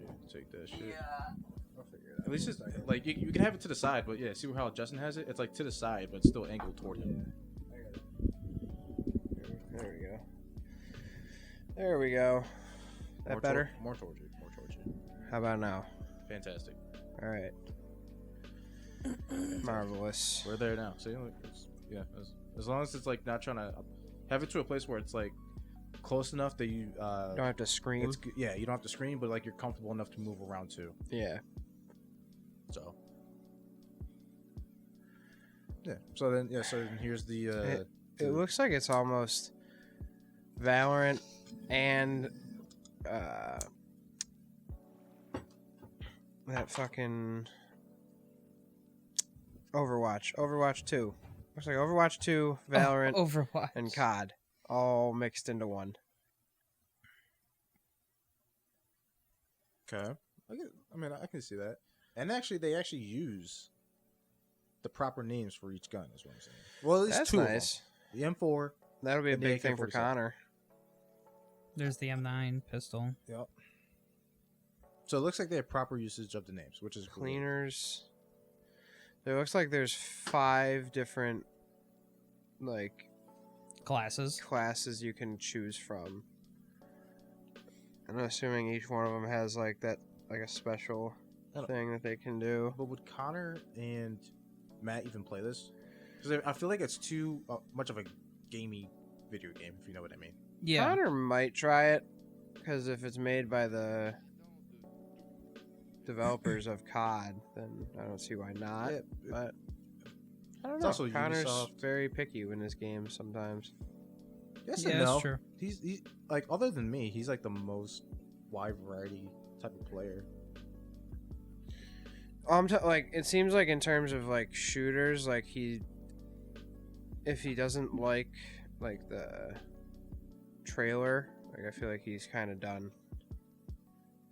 Yeah, take that shit. I'll figure it out. At least it's like you can have it to the side, but yeah, see how Justin has it? It's like to the side, but still angled toward him. There we go. There we go. That better? More towards you. More towards you. How about now? Fantastic. All right. Marvelous. We're there now. See, as long as it's like not trying to have it to a place where it's like close enough that you Don't have to scream. yeah, you don't have to scream, but like you're comfortable enough to move around too. Yeah. So yeah. So then here's the. It looks like it's almost Valorant and that fucking Overwatch. Overwatch 2. Looks like Overwatch 2, Valorant, Overwatch. and COD all mixed into one. Okay. I can see that. And actually, they actually use the proper names for each gun. Is what I'm saying. Well, at least That's two nice. of them. The M4. That'll be a And the big thing for AK-47. Connor. There's the M9 pistol. Yep. So it looks like they have proper usage of the names, which is cool. Cleaners. It looks like there's 5 different like Classes. classes you can choose from. And I'm assuming each one of them has like a special thing that they can do. But would Connor and Matt even play this? Because I feel like it's too much of a gamey video game, if you know what I mean. Yeah. Connor might try it because if it's made by the developers of COD, then I don't see why not. Yeah, But I don't It's know. also Connor's Ubisoft. very picky in his games sometimes. Yes Yeah, and that's no. true. He's like, other than me, he's like the most wide variety type of player. Like it seems like in terms of like shooters, like if he doesn't like the trailer, like I feel like he's kind of done.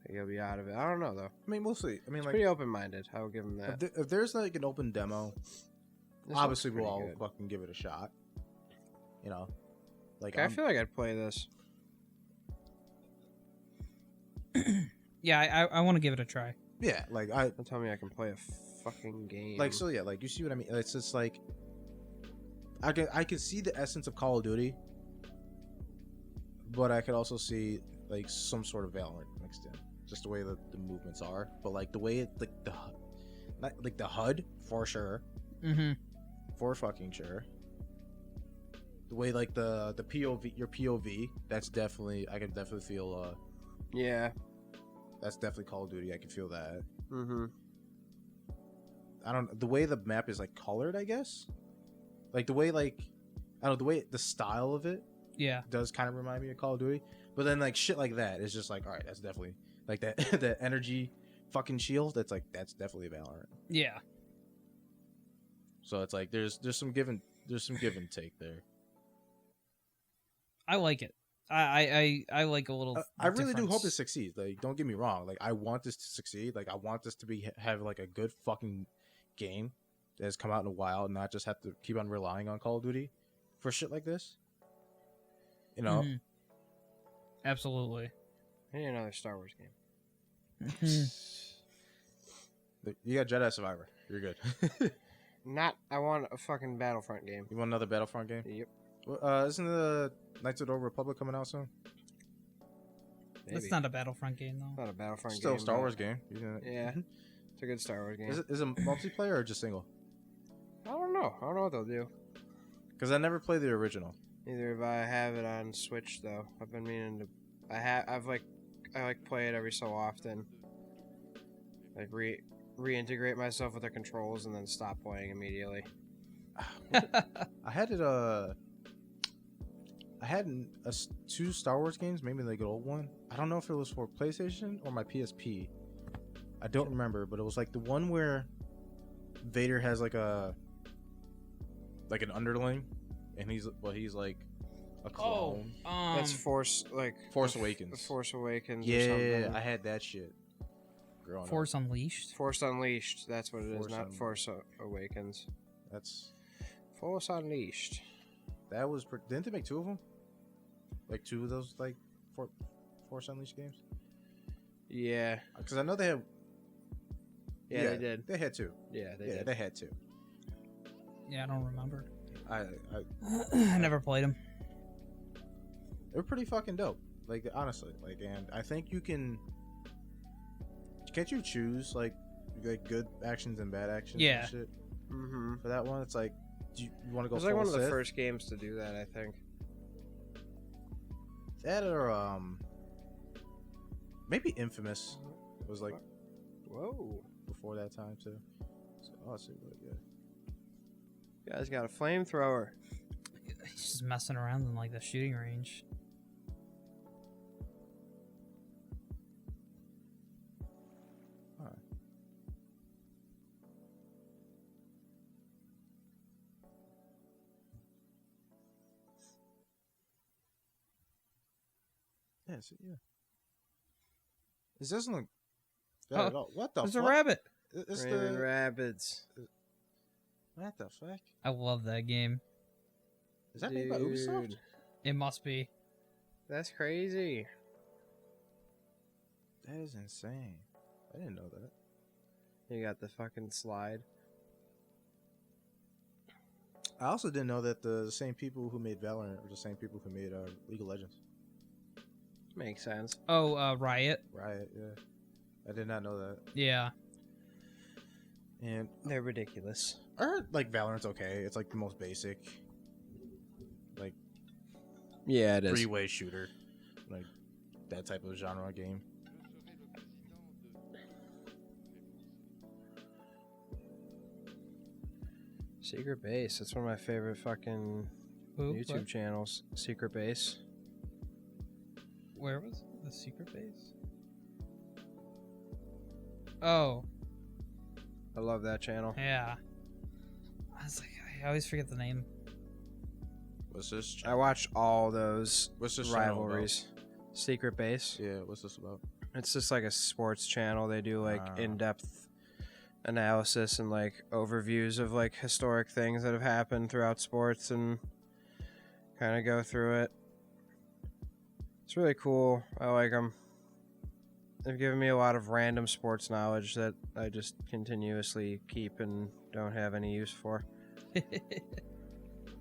Like, he'll be out of it. I don't know though. I mean, mostly. I mean, He's like, pretty open-minded. I will give him that. if there's like an open demo, This obviously looks we'll pretty all good. fucking give it a shot. You know, like I feel like I'd play this. Yeah, I want to give it a try. yeah, like Don't tell me I can play a fucking game. like so yeah, like you see what I mean. It's just like I can see the essence of Call of Duty, but I could also see like some sort of Valorant mixed in, just the way that the movements are. But like the way it like the HUD for sure, Mm-hmm. for fucking sure. The way like the POV, your POV, that's definitely I can definitely feel. yeah. That's definitely Call of Duty. I can feel that. Mm-hmm. I don't the way the map is like colored, I guess. Like the way like I don't know, the way the style of it Yeah. does kind of remind me of Call of Duty. But then like shit like that is just like, all right, that's definitely like that that energy fucking shield. That's definitely Valorant. Yeah. So it's like there's some give and take there. I like it. I like a little. I really do hope difference. it succeeds. Like, don't get me wrong. Like, I want this to succeed. Like, I want this to have like a good fucking game that has come out in a while, and not just have to keep on relying on Call of Duty for shit like this. You know, Mhm. Absolutely. I need another Star Wars game. You got Jedi Survivor. You're good. I want a fucking Battlefront game. You want another Battlefront game? Yep. Well, isn't the Knights of the Old Republic coming out soon? That's Maybe. not a Battlefront game though. Not a Battlefront Still game. a Star but- Wars game. Yeah. It's a good Star Wars game. Is it multiplayer or just single? I don't know. I don't know what they'll do. Because I never played the original. Either if I have it on Switch though. I've been meaning to. I play it every so often. Like reintegrate myself with the controls and then stop playing immediately. I had it. I had two Star Wars games, maybe like an old one. I don't know if it was for PlayStation or my PSP. I don't remember, but it was like the one where Vader has like an underling, and he's like a clone. That's Force Awakens. Force Awakens. Or Yeah, something. I had that shit. Growing up. Force Unleashed. Force Unleashed. That's what it is. Force Not Un- Force Awakens. That's Force Unleashed. that was. Didn't they make two of them? Like two of those like Force Unleashed games? Yeah. Because I know they had. Yeah, they did. They had two. Yeah, they Yeah, did. they had two. Yeah, I don't remember. I I never played them. they're pretty fucking dope. Like honestly, like, and I think you can. Can't you choose like good actions and bad actions? Yeah. And shit Mm-hmm. for that one, it's like, do you want to It go? was like full one of the Sith? first games to do that, I think. That or maybe Infamous was like Whoa. before that time too. So, oh, so yeah. Guys got a flamethrower. He's just messing around in like the shooting range. Yeah, so, yeah. This doesn't look bad at all. What the There's fuck? a rabbit. It's Raymond the Rapids. what the fuck? I love that game. Is that made by Ubisoft? Dude, It must be. that's crazy. That is insane. I didn't know that. You got the fucking slide. I also didn't know that the same people who made Valorant were the same people who made League of Legends. Makes sense. Oh, Riot. Riot, yeah. I did not know that. Yeah. And They're ridiculous. I heard like Valorant's okay. It's like the most basic, like Yeah, it is. three-way shooter, like that type of genre game. Secret Base. That's one of my favorite fucking Who? YouTube What? channels. Secret Base. Where was it? The secret base? Oh, I love that channel. yeah. I was like, I always forget the name. What's this? I watch all those What's this channel rivalries. Secret Base. Yeah, what's this about? It's just like a sports channel. They do like Ah. in-depth analysis and like overviews of like historic things that have happened throughout sports and kind of go through it. It's really cool. I like them. They've given me a lot of random sports knowledge that I just continuously keep and don't have any use for.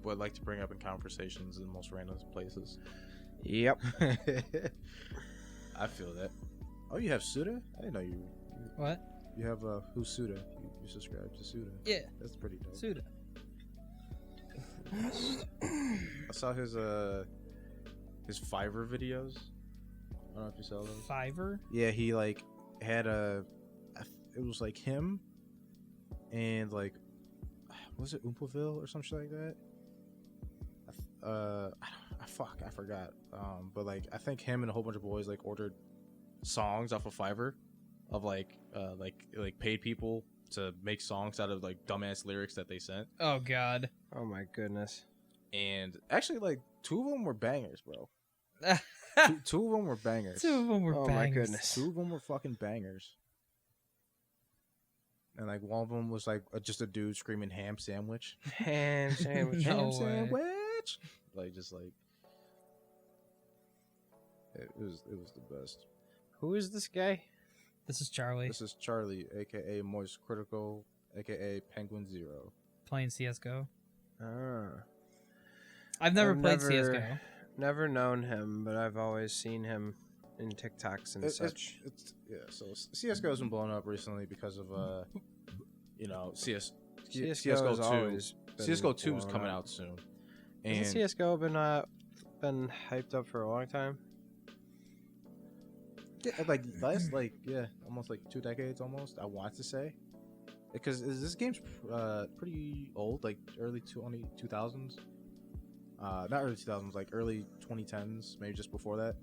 What I like to bring up in conversations in the most random places. Yep. I feel that. Oh, you have Suda? I didn't know you. What? You have who's Suda? You subscribe to Suda. Yeah, That's pretty dope. Suda. I saw his Fiverr videos. I don't know if you saw those. Fiverr? Yeah, he like had it was like him and like was it Oompaville or some shit like that? I I forgot. But like I think him and a whole bunch of boys like ordered songs off of Fiverr, of like paid people to make songs out of like dumbass lyrics that they sent. Oh God. Oh my goodness. And actually, like 2 of them were bangers, bro. two of them were bangers. 2 of them were Oh bangers. my goodness. 2 of them were fucking bangers. And like one of them was like just a dude screaming ham sandwich. Ham sandwich. No Ham way. sandwich. Like just like it was the best. Who is this guy? This is Charlie This is Charlie, aka Moist Critical, aka Penguin Zero. playing CS:GO. Ah. I've never I've played never- CS:GO. Never known him, but I've always seen him in TikToks and such. So CS:GO has been blown up recently because of CS:GO CS:GO has 2. always been CS:GO 2 is blown coming up. out soon. Hasn't And CS:GO been hyped up for a long time? almost like 2 decades almost. I want to say, because this game's pretty old, like early 2000s. Not early 2000s, like early 2010s, maybe just before that.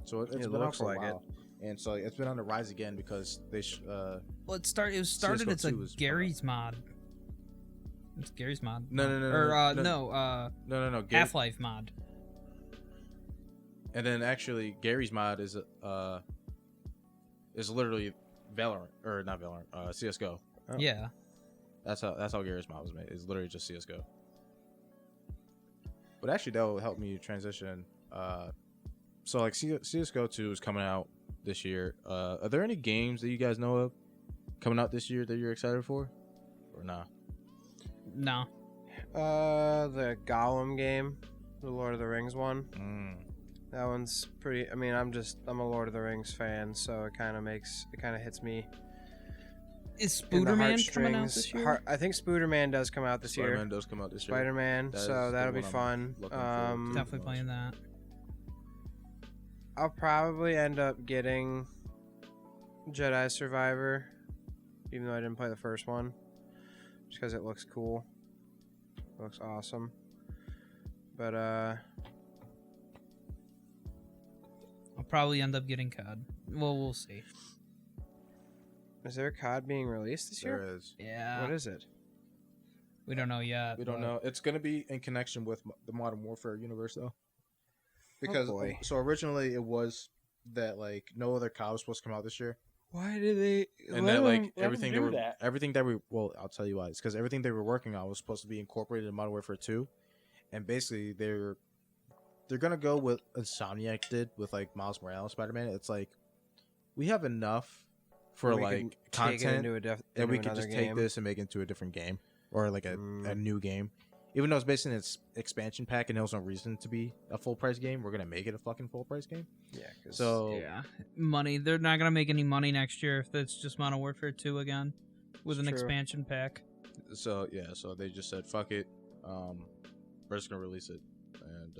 So it's It been out looks for like a while, and so it's been on the rise again because they Well, it started. It's CS:GO a 2 is Gary's mod. It's Gary's mod. No. Gary, Half-Life mod. and then actually Gary's mod is literally Valorant, or not Valorant, CS:GO. Oh. Yeah. That's how Gary's mod was made. It's literally just CS:GO. But actually, that will help me transition. So like CS:GO 2 is coming out this year. Are there any games that you guys know of coming out this year that you're excited for, or nah? No. The Gollum game, the Lord of the Rings one. That one's pretty. I mean, I'm a Lord of the Rings fan, so it kind of hits me. Is in the Spooderman coming out heartstrings. this year? I think Spooderman does come out this year. Spider-Man does come out this year. Spider-Man, That is so the that'll be one I'm fun. looking forward to. Definitely playing that. I'll probably end up getting Jedi Survivor, even though I didn't play the first one, just because it looks cool. It looks awesome. But I'll probably end up getting COD. Well, we'll see. is there a COD being released this year? There is. Yeah. What is it? We don't know yet. We don't but- know. It's gonna be in connection with the Modern Warfare universe, though. Because boy. so originally it was that like no other COD was supposed to come out this year, Why did they? and that like everything I'll tell you why. It's because everything they were working on was supposed to be incorporated in Modern Warfare 2, and basically they're gonna go with Insomniac did with like Miles Morales Spider-Man. It's like we have enough for We like can take it content into that into we could another just take game. this and make it into a different game or like a Mm. new game. Even though it's based in its expansion pack and there's no reason to be a full price game, we're gonna make it a fucking full price game. Yeah. 'Cause So Yeah. Money. They're not going to make any money next year if it's just Modern Warfare 2 again with an It's true. expansion pack. so they just said fuck it, we're just gonna release it and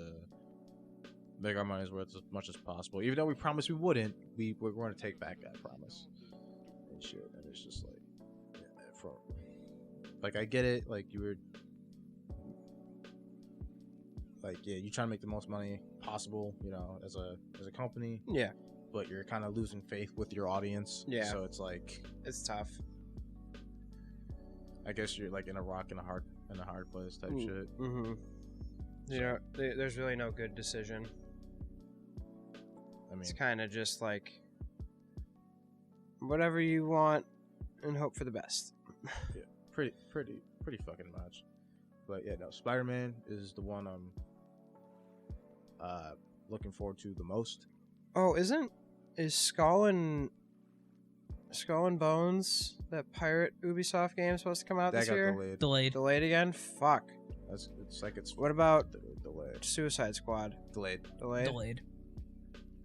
make our money's worth as much as possible. Even though we promised we wouldn't, we're going to take back that promise and shit. And it's just like, I get it. Like you were, like you trying to make the most money possible, as a company, yeah, but you're kind of losing faith with your audience. Yeah. So it's like, it's tough. I guess you're like in a rock and a hard place type shit. Mm-hmm. There's really no good decision. I mean, It's kind of just like whatever you want and hope for the best. pretty fucking much. But yeah, no, Spider-Man is the one I'm looking forward to the most. Oh, is Skull and Bones, that pirate Ubisoft game, supposed to come out That this got year? delayed. Delayed. Delayed again? Fuck. It's What about delayed. Suicide Squad? Delayed. Delayed.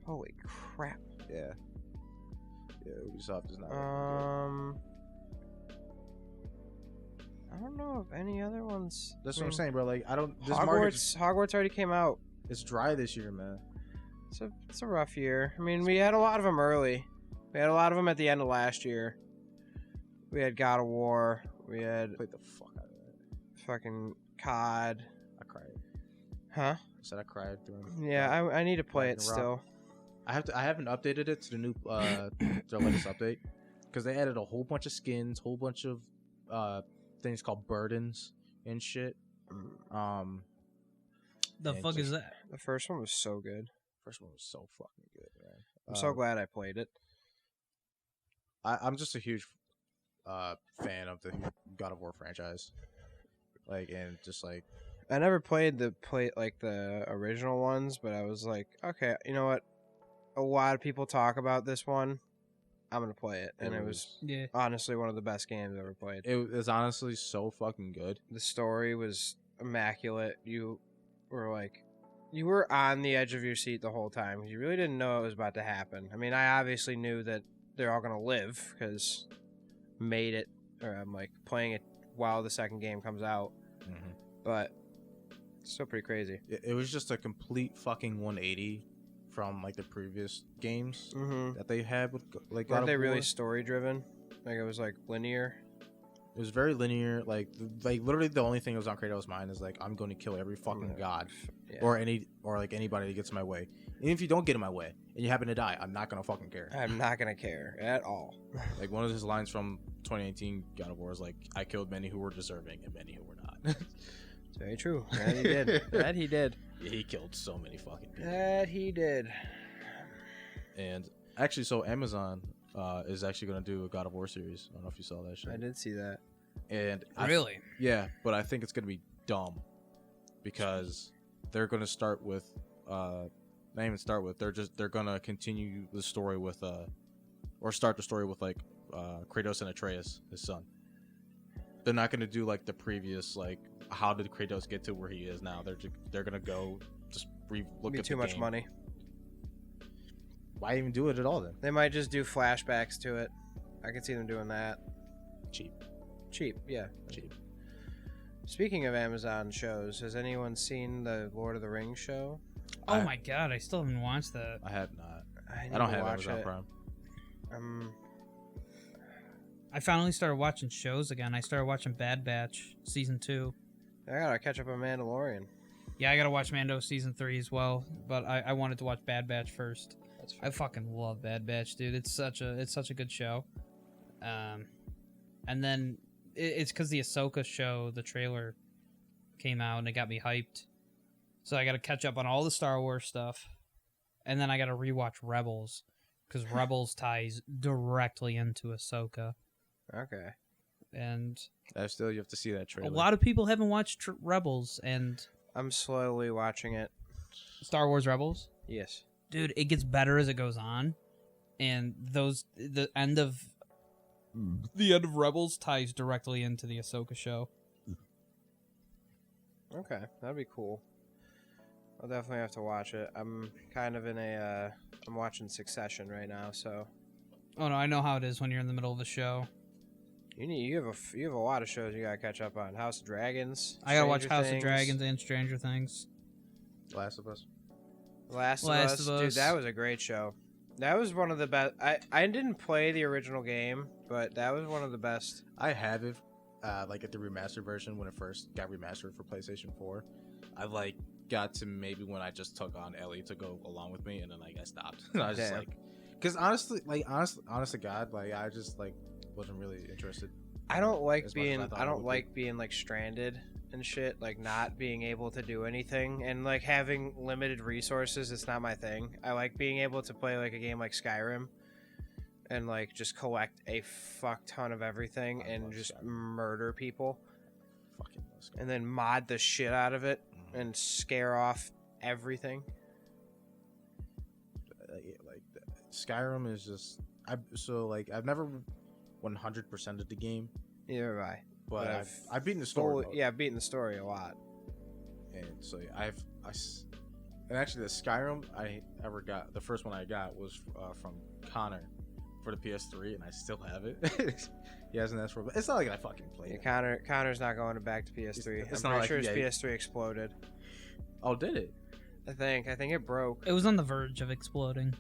Holy crap. Yeah. Yeah, Ubisoft is not. I don't know of any other ones. That's I what I'm mean, saying, bro. Like I don't. This market Hogwarts already came out. it's dry this year, man. It's a rough year. I mean, we had a lot of them early. We had a lot of them at the end of last year. We had God of War. We had Played the fuck out of it. fucking COD. I cried. Huh? I said I cried during. Yeah, I need to play it Ragnarok. still. I haven't updated it to the new their latest update because they added a whole bunch of skins, whole bunch of things called burdens and shit. The and fuck just- is that? The first one was so good. First one was so fucking good, man. I'm so glad I played it. I'm just a huge fan of the God of War franchise. Like, and just like I never played the original ones, but I was like, okay, you know what? A lot of people talk about this one. I'm gonna play it, and it was Yeah. honestly one of the best games I've ever played. it was honestly so fucking good. The story was immaculate. You were on the edge of your seat the whole time. You really didn't know what was about to happen. I mean, I obviously knew that they're all gonna live because made it, or I'm like playing it while the second game comes out. Mm-hmm. But it's still pretty crazy. It was just a complete fucking 180 from like the previous games Mm-hmm. that they had with like God Weren't of they really War. story driven? Like it was like linear. It was very linear. Like literally the only thing that was on Kratos' mind is like, I'm going to kill every fucking god Yeah. or anybody that gets in my way. And if you don't get in my way and you happen to die, I'm not gonna fucking care. I'm not gonna care at all. Like one of his lines from 2018 God of War is like, I killed many who were deserving and many who were not. It's very true. That he did. That he did. He killed so many fucking people. That he did. And actually, so Amazon is actually gonna do a God of War series. I don't know if you saw that shit. I did see that. And Really? yeah, but I think it's gonna be dumb because they're gonna start with not even start with, they're gonna continue the story with or start the story with like Kratos and Atreus, his son. They're not gonna do like the previous, like how did Kratos get to where he is now. They're gonna go just look Be at too the much game. money. Why even do it at all then? They might just do flashbacks to it. I could see them doing that. Cheap. Cheap, yeah. Cheap. Speaking of Amazon shows, has anyone seen the Lord of the Rings show? Oh my god, I still haven't watched that. I have not. I I don't need to have watch Amazon it. Prime. I finally started watching shows again. I started watching Bad Batch season 2. I gotta catch up on Mandalorian. Yeah, I gotta watch Mando season 3 as well, but I wanted to watch Bad Batch first. That's I fucking love Bad Batch, dude. It's such a good show. And then it's because the Ahsoka show, the trailer came out and it got me hyped. So I got to catch up on all the Star Wars stuff, and then I got to rewatch Rebels because Rebels ties directly into Ahsoka. Okay. And Still, you have to see that trailer. a lot of people haven't watched Rebels and I'm slowly watching it. Star Wars Rebels. Yes. Dude, it gets better as it goes on, and the end of Rebels ties directly into the Ahsoka show. Okay, that'd be cool. I'll definitely have to watch it. I'm kind of in I'm watching Succession right now, so Oh no, I know how it is when you're in the middle of a show. you have a lot of shows you gotta catch up on. House of Dragons. I gotta watch Stranger House Things, of Dragons and Stranger Things. Last of Us. Last of Last Us. of Dude, Us. that was a great show. That was one of the best. I didn't play the original game, but that was one of the best. I have it, like at the remastered version when it first got remastered for PlayStation 4. I like got to maybe when I just took on Ellie to go along with me, and then like I stopped. I was just Damn. like, because honestly, like honest to God, like I just like wasn't really interested. I don't like As much as being. I thought I I don't would be. like being like stranded and shit. Like not being able to do anything and like having limited resources. It's not my thing. I like being able to play like a game like Skyrim, and like just collect a fuck ton of everything I and love just Skyrim. murder people, Fucking love Skyrim. and then mod the shit out of it Mhm. and scare off everything. Like Skyrim is just I've never 100%ed the game, Either way, but But I've beaten the story. mode. yeah, I've beaten the story a lot. And so yeah, and actually the Skyrim I ever got, the first one I got was from Connor for the PS3, and I still have it. He hasn't asked for it. It's not like I fucking played Yeah, it. Connor's not going back to PS3. It's I'm not pretty like- sure his yeah, PS3 exploded. Oh, did it? I think it broke. It was on the verge of exploding.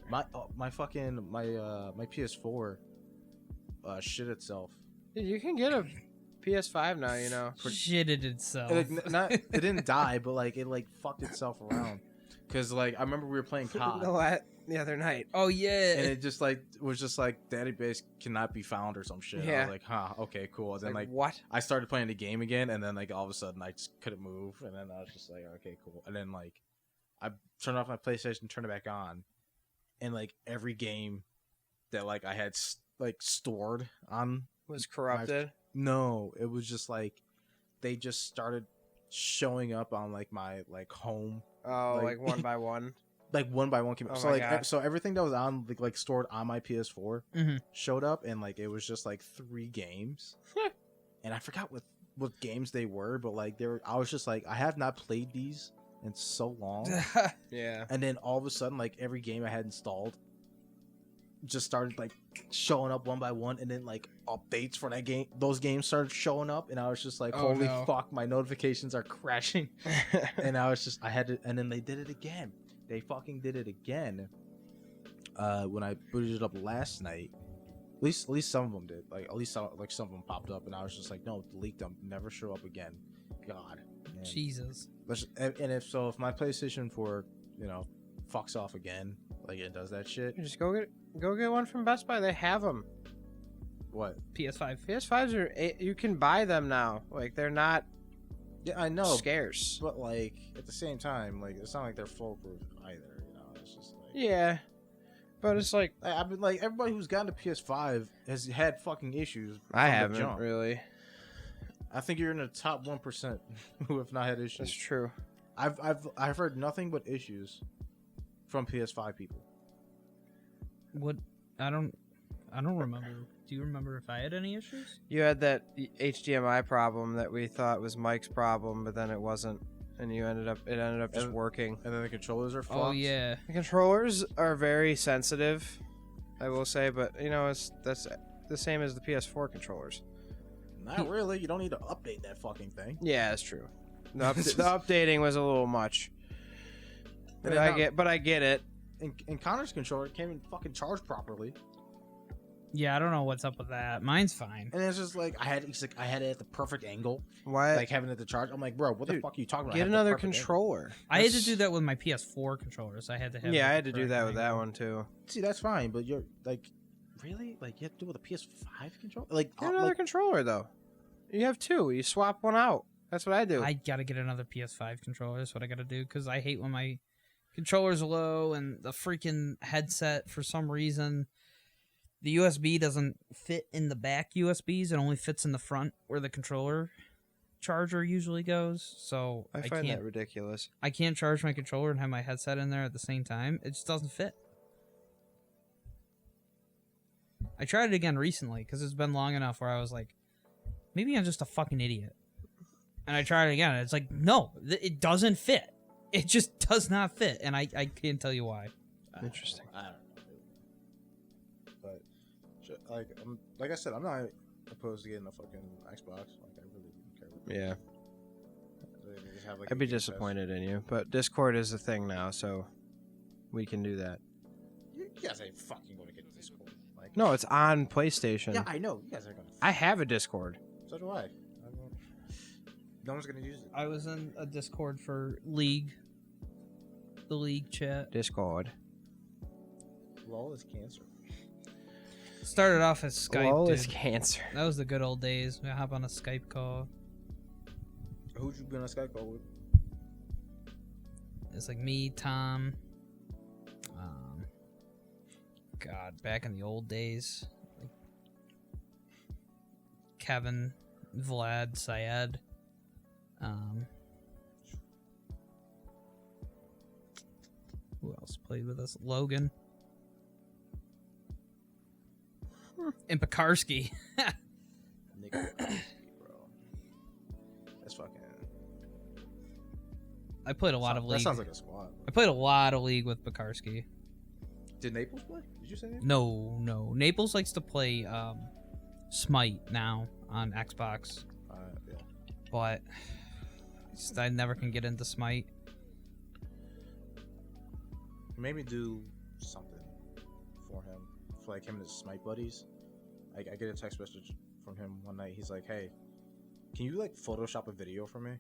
My PS4 shit itself. Dude, you can get a PS5 now, you know. Shitted itself. It didn't die, but like it like fucked itself around. Cause like I remember we were playing COD. The other night. Oh yeah. And it just like was just like database cannot be found or some shit. I Yeah. was like, huh, okay, cool. And then like what? I started playing the game again, and then like all of a sudden I just couldn't move, and then I was just like, okay, cool. And then like I turned off my PlayStation, turned it back on, and like every game that like I had like stored on Was corrupted. no, it was just like they just started showing up on like my like home. Oh, like one by one. Like one by one came Oh so my like God. so everything that was on like stored on my PS4 Mhm. showed up, and like it was just like 3 games. And I forgot what games they were, but like they were I was just like I have not played these in so long. Yeah. And then all of a sudden like every game I had installed just started like showing up one by one, and then like updates for those games started showing up, and I was just like, Oh, holy no. fuck, my notifications are crashing. And I was just I had to, and then they did it again. They fucking did it again. When I booted it up last night, at least some of them did. Like at least some of them popped up, and I was just like, no, delete them, never show up again. God, man. Jesus. And if my PlayStation 4, fucks off again, like it does that shit. Just go get one from Best Buy. They have them. What? PS5. PS5s are you can buy them now. Like they're not Yeah, I know. scarce. But like at the same time, like it's not like they're foolproof either. It's just like Yeah, but it's like I've been like everybody who's gotten a PS5 has had fucking issues. I from the haven't jump. really. I think you're in the top 1% who have not had issues. That's true. I've heard nothing but issues from PS5 people. What? I don't remember. Do you remember if I had any issues? You had that HDMI problem that we thought was Mike's problem, but then it wasn't, and it ended up just And- working. And then the controllers are fucked. Oh yeah. The controllers are very sensitive, I will say, but that's the same as the PS4 controllers. Not really. You don't need to update that fucking thing. Yeah, that's true. The updating was a little much. And But I get it. And Connor's controller can't even fucking charge properly. Yeah, I don't know what's up with that. Mine's fine. And it's just like I had it at the perfect angle, Why? like having it to charge. I'm like, bro, what the Dude, fuck are you talking about? Get Have the another perfect angle. controller. I had to do that with my PS4 controllers. I had to have. Yeah, it I had to the do that correct with that angle. one too. See, that's fine, but you're like, really? Like you have to do it with a PS5 controller? Like, Get another controller though. You have two. You swap one out. That's what I do. I gotta get another PS5 controller. That's what I gotta do because I hate when my controller's low and the freaking headset for some reason. The USB doesn't fit in the back USBs. It only fits in the front where the controller charger usually goes. So I find can't. that ridiculous. I can't charge my controller and have my headset in there at the same time. It just doesn't fit. I tried it again recently because it's been long enough where I was like, maybe I'm just a fucking idiot. And I tried it again. And it's like, no, it doesn't fit. It just does not fit. And I can't tell you why. Interesting. I don't know. But like I said, I'm not opposed to getting a fucking Xbox. Like I really don't care. Yeah. They just have, like, I'd a be Game Pass. disappointed in you, but Discord is a thing now, so we can do that. You guys ain't fucking going to get Discord. Like, No, it's on PlayStation. yeah, I know. You guys are going to. I have a Discord. So do I. No one's going to use it. I was in a Discord for League. The League chat. Discord. LOL is cancer. Started off as Skype. LOL Dude. is cancer. That was the good old days. We hop on a Skype call. Who'd you been on Skype call with? It's like me, Tom. God, back in the old days, like Kevin, Vlad, Syed. Who else played with us? Logan. And Pekarsky. Nick, bro. That's fucking. I played a lot of That League. sounds like a squad. I played a lot of League with Pekarsky. Did Naples play? Did you say that? No. Naples likes to play Smite now on Xbox, Yeah. but I never can get into Smite. Maybe do something for him, for like him and his Smite buddies. I get a text message from him one night. He's like, "Hey, can you like Photoshop a video for me?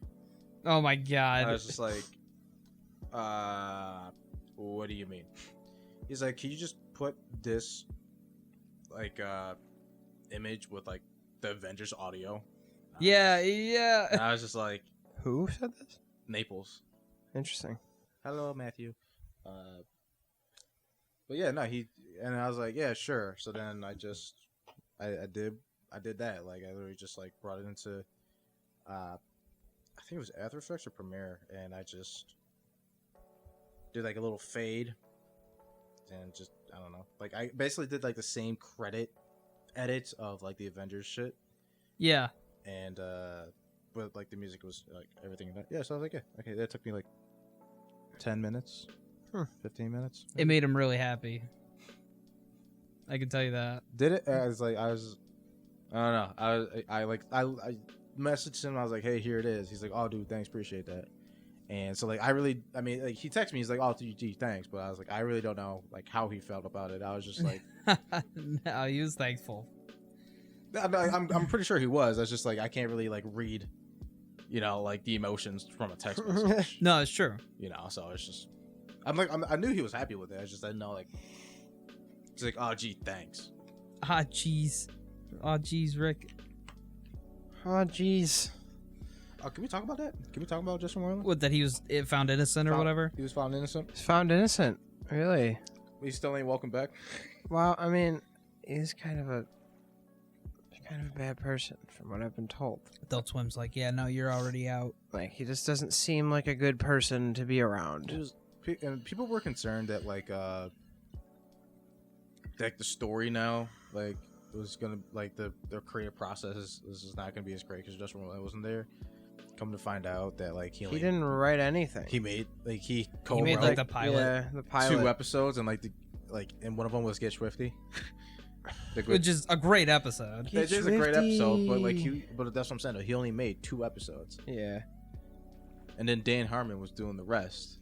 Oh my god. I was just like, what do you mean? He's like, can you just put this like image with like the Avengers audio? Yeah. And I was just like, Who said this? Naples. Interesting. Hello, Matthew. But yeah, no, and I was like, yeah, sure. So then I did that. Like I literally just like brought it into, I think it was After Effects or Premiere, and I just did like a little fade, and just I don't know. Like I basically did like the same credit edits of like the Avengers shit, Yeah. and but like the music was like everything. Yeah, so I was like, yeah, okay, that took me like 10 minutes. 15 minutes. It made him really happy. I can tell you that. Did it? I don't know. I messaged him. I was like, hey, here it is. He's like, oh, dude, thanks, appreciate that. And so like, like he texted me. He's like, oh, gee, thanks. But I was like, I really don't know like how he felt about it. I was just like, no, he was thankful. I'm pretty sure he was. I was just like, I can't really like read, like the emotions from a text message. No, it's true. So it's just. I knew he was happy with it. I just didn't know, like, he's like, oh, gee, thanks. Ah, jeez. Oh, jeez, Rick. Oh, jeez. Oh, can we talk about that? Can we talk about Justin Roiland? What, that he was found innocent or whatever? He was found innocent. He's found innocent. Really? He still ain't welcome back. Well, I mean, he's kind of a bad person, from what I've been told. Adult Swim's like, yeah, no, you're already out. Like, he just doesn't seem like a good person to be around. And people were concerned that like the story now like it was gonna like the creative process is not gonna be as great because Justin Roiland wasn't there. Come to find out that like he didn't write anything. He made like he made like the pilot. Yeah, the pilot. 2 episodes and and one of them was Get Swifty, which is a great episode. It is a great episode, but that's what I'm saying. Though. He only made 2 episodes. Yeah, and then Dan Harmon was doing the rest.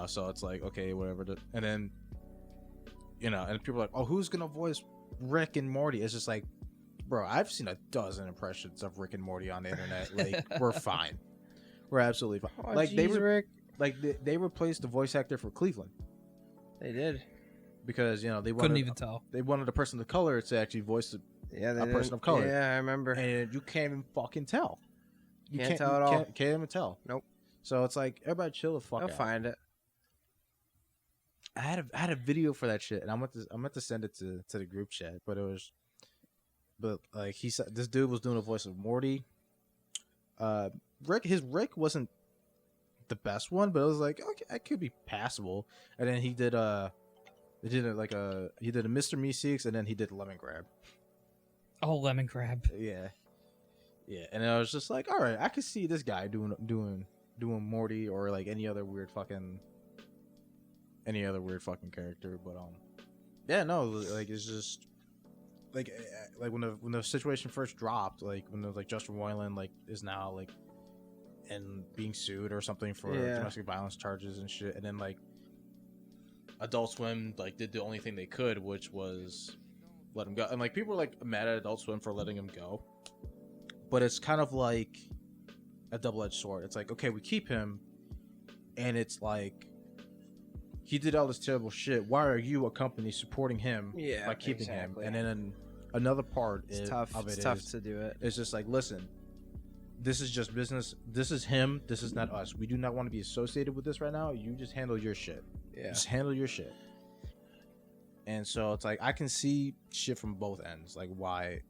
So it's like, okay, whatever. And then, and people are like, oh, who's going to voice Rick and Morty? It's just like, bro, I've seen a dozen impressions of Rick and Morty on the internet. Like, we're fine. We're absolutely fine. Oh, like, geez, Rick. Like, they replaced the voice actor for Cleveland. They did. Because, they couldn't even tell. They wanted a person of color to actually voice a person of color. Yeah, I remember. And you can't even fucking tell. You can't tell at all. Can't even tell. Nope. So it's like, everybody chill the fuck out. I'll find it. I had a video for that shit, and I meant to send it to the group chat, but like he said, this dude was doing a voice of Morty. Rick wasn't the best one, but it was like, okay, it could be passable. And then he did a Mr. Meeseeks, and then he did Lemon Grab. Oh, Lemon Grab. Yeah, and I was just like, all right, I could see this guy doing Morty or like any other weird fucking character, but yeah, no, like it's just like when the situation first dropped, like when the, like Justin Roiland like is now like and being sued or something for domestic violence charges and shit, and then like Adult Swim like did the only thing they could, which was let him go, and like people were like mad at Adult Swim for letting him go, but it's kind of like a double-edged sword. It's like, okay, we keep him, and it's like he did all this terrible shit. Why are you, a company, supporting him by keeping him? And then another part it's tough to do it. It's just like, listen, this is just business. This is him. This is not us. We do not want to be associated with this right now. You just handle your shit. Yeah. Just handle your shit. And so it's like, I can see shit from both ends. Like why,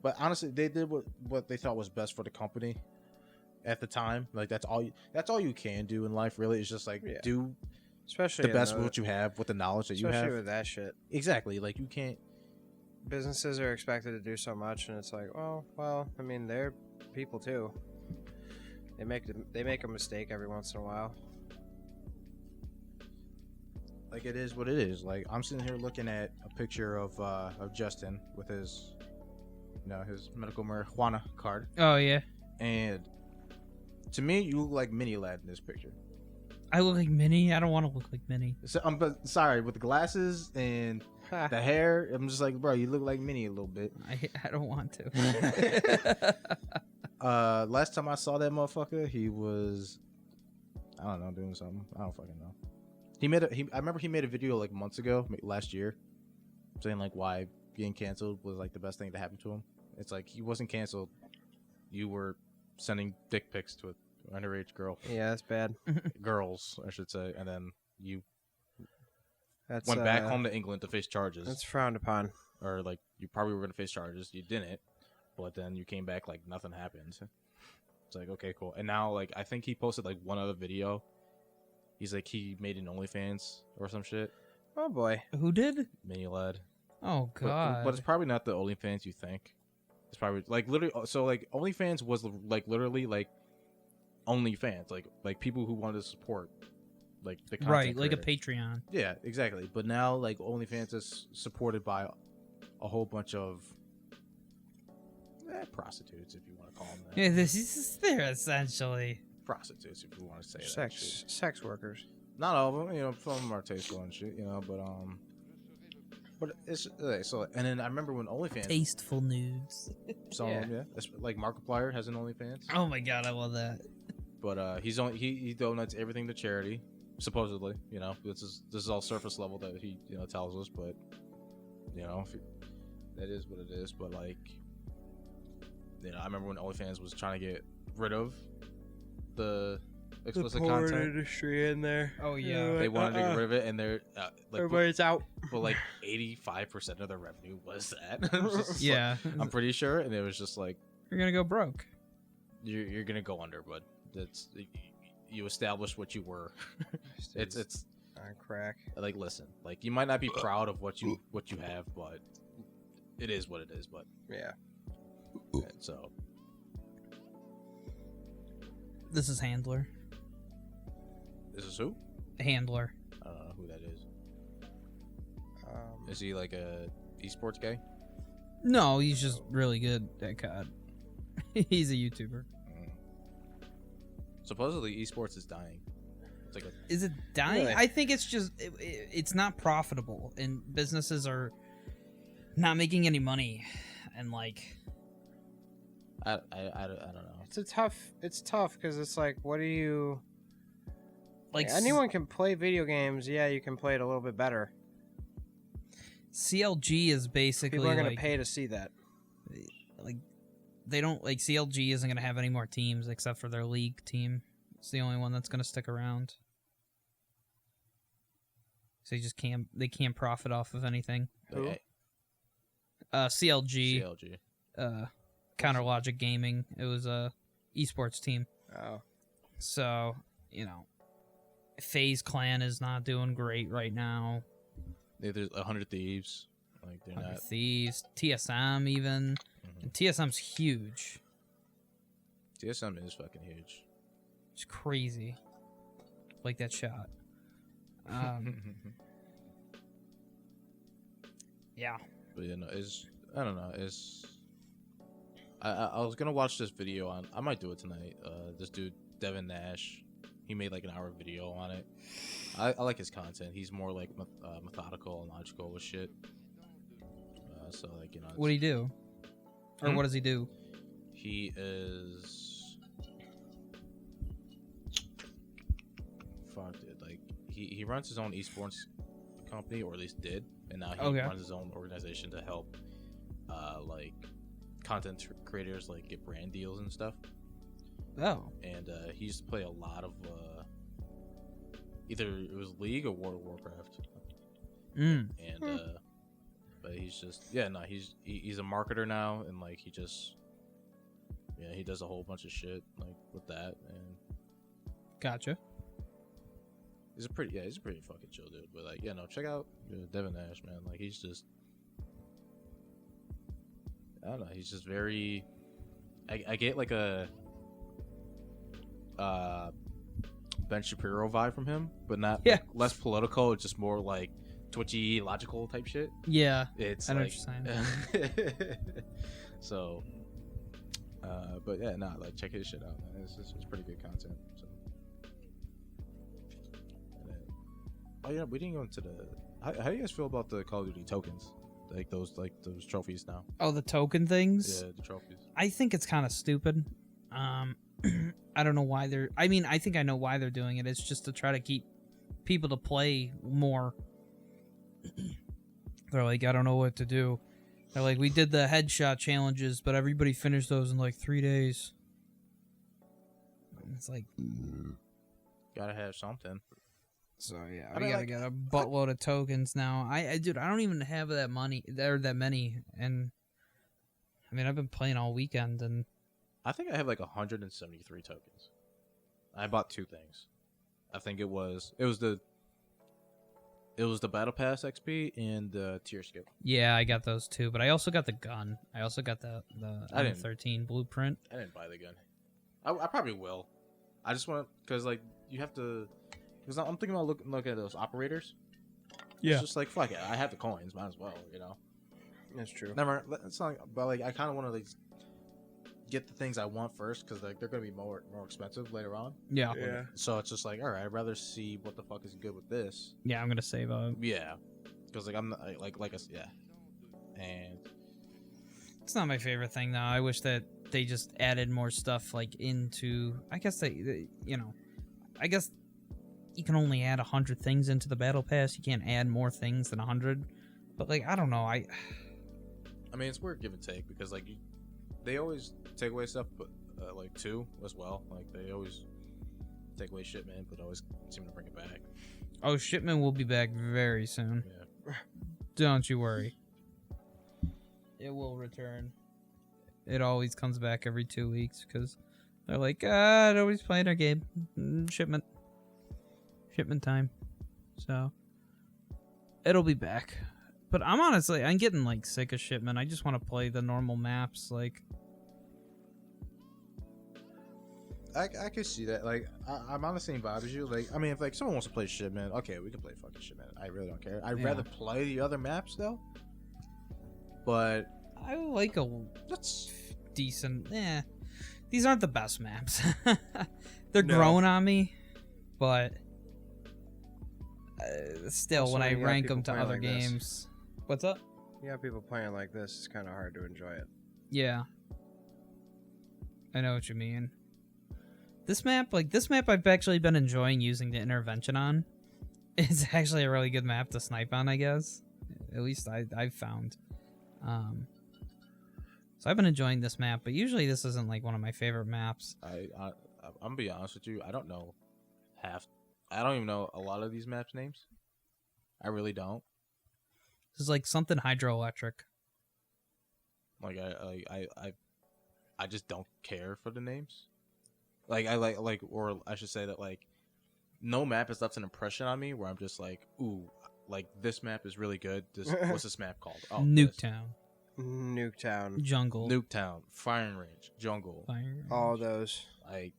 but honestly, they did what they thought was best for the company at the time. Like that's all you can do in life, really. Is just like do especially the best with what you have, with the knowledge that you have. Especially with that shit. Exactly. Like you can't. Businesses are expected to do so much, and it's like, well, I mean, they're people too. They make a mistake every once in a while. Like it is what it is. Like I'm sitting here looking at a picture of Justin with his, his medical marijuana card. Oh yeah. And to me, you look like Mini Lad in this picture. I look like Minnie. I don't want to look like Minnie. So, but sorry, with the glasses and The hair, I'm just like, bro, you look like Minnie a little bit. I don't want to. Last time I saw that motherfucker, he was, I don't know, doing something. I don't fucking know. I remember he made a video like months ago, last year, saying like why being canceled was like the best thing to happen to him. It's like he wasn't canceled. You were sending dick pics to an underage girl. Yeah, that's bad. Girls, I should say. And then you That's went back home to England to face charges. That's frowned upon. Or like you probably were going to face charges. You didn't. But then you came back like nothing happened. It's like, okay, cool. And now like I think he posted like one other video. He's like he made an OnlyFans or some shit. Oh boy. Who did? Mini lad. Oh god. But it's probably not the OnlyFans you think. It's probably like literally. So like OnlyFans was like literally like OnlyFans, like people who wanted to support like the content right, like a creators. Patreon. Yeah, exactly. But now like OnlyFans is supported by a whole bunch of prostitutes, if you want to call them that. Yeah, they're essentially Prostitutes, if you want to say that. Sex workers. Not all of them, you know. Some of them are tasteful and shit, you know. But it's so. And then I remember when OnlyFans, tasteful nudes. some of them, yeah. It's like Markiplier has an OnlyFans. Oh my god, I love that. But he donates everything to charity, supposedly. You know, this is all surface level that he tells us, but that is what it is. But like, I remember when OnlyFans was trying to get rid of the explicit the porn content industry in there. Oh yeah. They wanted to get rid of it, and they're like, everybody's out. but like 85% of their revenue was that. It was just Yeah. like, I'm pretty sure, and it was just like You're gonna go broke. you're gonna go under, bud. That's you established what you were. it's on crack. like, listen, like you might not be proud of what you have, but it is what it is. But Yeah. and so This is Handler. this is who? Handler. I don't know who that is. Is he like a esports guy? No, he's just really good at COD. He's a YouTuber. Supposedly esports is dying. It's like Is it dying? Really? I think it's just it's not profitable, and businesses are not making any money, and like I don't know. It's tough because it's like, what do you like anyone can play video games. Yeah, you can play it a little bit better. CLG is basically People are gonna like, pay to see that. like they don't like CLG isn't gonna have any more teams except for their league team. It's the only one that's gonna stick around. So they can't profit off of anything. Who? CLG. CLG. Counter Logic Gaming. It was a esports team. Oh, So, FaZe Clan is not doing great right now. There's 100 Thieves. Like they're not. Thieves, TSM even. Mhm. And TSM's huge. TSM is fucking huge. It's crazy. Like that shot. Yeah. But I don't know. I was gonna watch this video on. I might do it tonight. This dude Devin Nash, he made like an hour video on it. I like his content. He's more like methodical and logical with shit. So like What do he do? Or what does he do? He is. Fuck it. Like he runs his own esports company, or at least did, and now he runs his own organization to help like content creators like get brand deals and stuff. Oh. And he used to play a lot of either it was League or World of Warcraft. And but he's just he's a marketer now, and like he just he does a whole bunch of shit like with that, and Gotcha. he's a pretty fucking chill dude. But like check out Devin Nash, man. Like he's just I don't know, he's just very I get like a Ben Shapiro vibe from him, but not Yeah. like, less political. It's just more like twitchy, logical type shit. Yeah. It's I know like, what you're saying. so, but yeah, like check his shit out, man. It's pretty good content. So, and then, we didn't go into How do you guys feel about the Call of Duty tokens? Like those trophies now. Oh, the token things? Yeah, the trophies. I think it's kind of stupid. I don't know why they're... I mean, I think I know why they're doing it. It's just to try to keep people to play more. They're like, I don't know what to do. They're like, we did the headshot challenges, but everybody finished those in like 3 days. It's like... Gotta have something. So yeah, I we mean, gotta like, get a buttload of tokens now. Dude, I don't even have that money. There are that many, and I mean, I've been playing all weekend, and I think I have like 173 tokens. I bought 2 things. I think it was the Battle Pass XP and the tier skip. yeah, I got those too. But I also got the gun. I also got the I didn't. M13 blueprint. I didn't buy the gun. I probably will. I just want because like you have to. Because I'm thinking about looking at those operators. Yeah. It's just like, fuck it. I have the coins. Might as well, you know? That's true. Never. It's not. But like, I kind of want to like get the things I want first because like they're gonna be more expensive later on. Yeah. Yeah. So it's just like, all right, I'd rather see what the fuck is good with this. Yeah, I'm gonna save up. Yeah. Because like I'm not, yeah. And It's not my favorite thing though. I wish that they just added more stuff like into. I guess they you know, I guess. You can only add 100 things into the battle pass. You can't add more things than 100. But like, I don't know. I mean, it's weird give and take because like they always take away stuff, but like 2 as well. Like they always take away shipment, but always seem to bring it back. Oh, shipment will be back very soon. Yeah. Don't you worry. It will return. It always comes back every 2 weeks because they're like, nobody's playing our game. Shipment time. So it'll be back. But I'm getting like sick of shipment. I just want to play the normal maps. Like I can see that. Like I'm on the same vibe as you. Like I mean, if like someone wants to play shipment, okay, we can play fucking shipment. I really don't care. I'd rather play the other maps though. But I like a that's decent. These aren't the best maps. They're growing on me, but still, Also, when I when you got rank them people to playing other like this. games, what's up? You have people playing like this. It's kind of hard to enjoy it. Yeah, I know what you mean. This map I've actually been enjoying using the intervention on. It's actually a really good map to snipe on, I guess. At least I've found. So I've been enjoying this map, but usually this isn't like one of my favorite maps. I'm gonna be honest with you. I don't even know a lot of these maps names. I really don't. This is like something hydroelectric. Like I just don't care for the names. Like or I should say that like no map has left an impression on me where I'm just like, ooh, like this map is really good. What's this map called? Oh, Nuketown. Nuketown. Jungle. Nuketown, Firing Range, Jungle. All those. Like,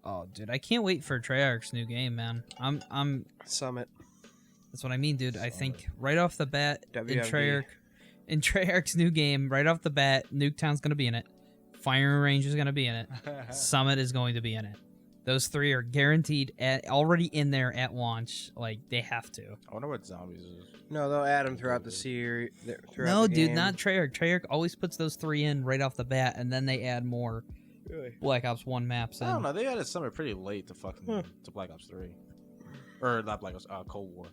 oh, dude, I can't wait for Treyarch's new game, man. I'm Summit. That's what I mean, dude. I think right off the bat WMD. in Treyarch's new game, right off the bat, Nuketown's gonna be in it. Firing Range is gonna be in it. Summit is going to be in it. Those 3 are guaranteed already in there at launch. Like they have to. I wonder what zombies is. No, they'll add them throughout the series. No, dude, not Treyarch. Treyarch always puts those 3 in right off the bat, and then they add more Really? Black Ops 1 maps in. I don't know. They added Summit pretty late to to Black Ops 3, or not Black Ops, Cold War.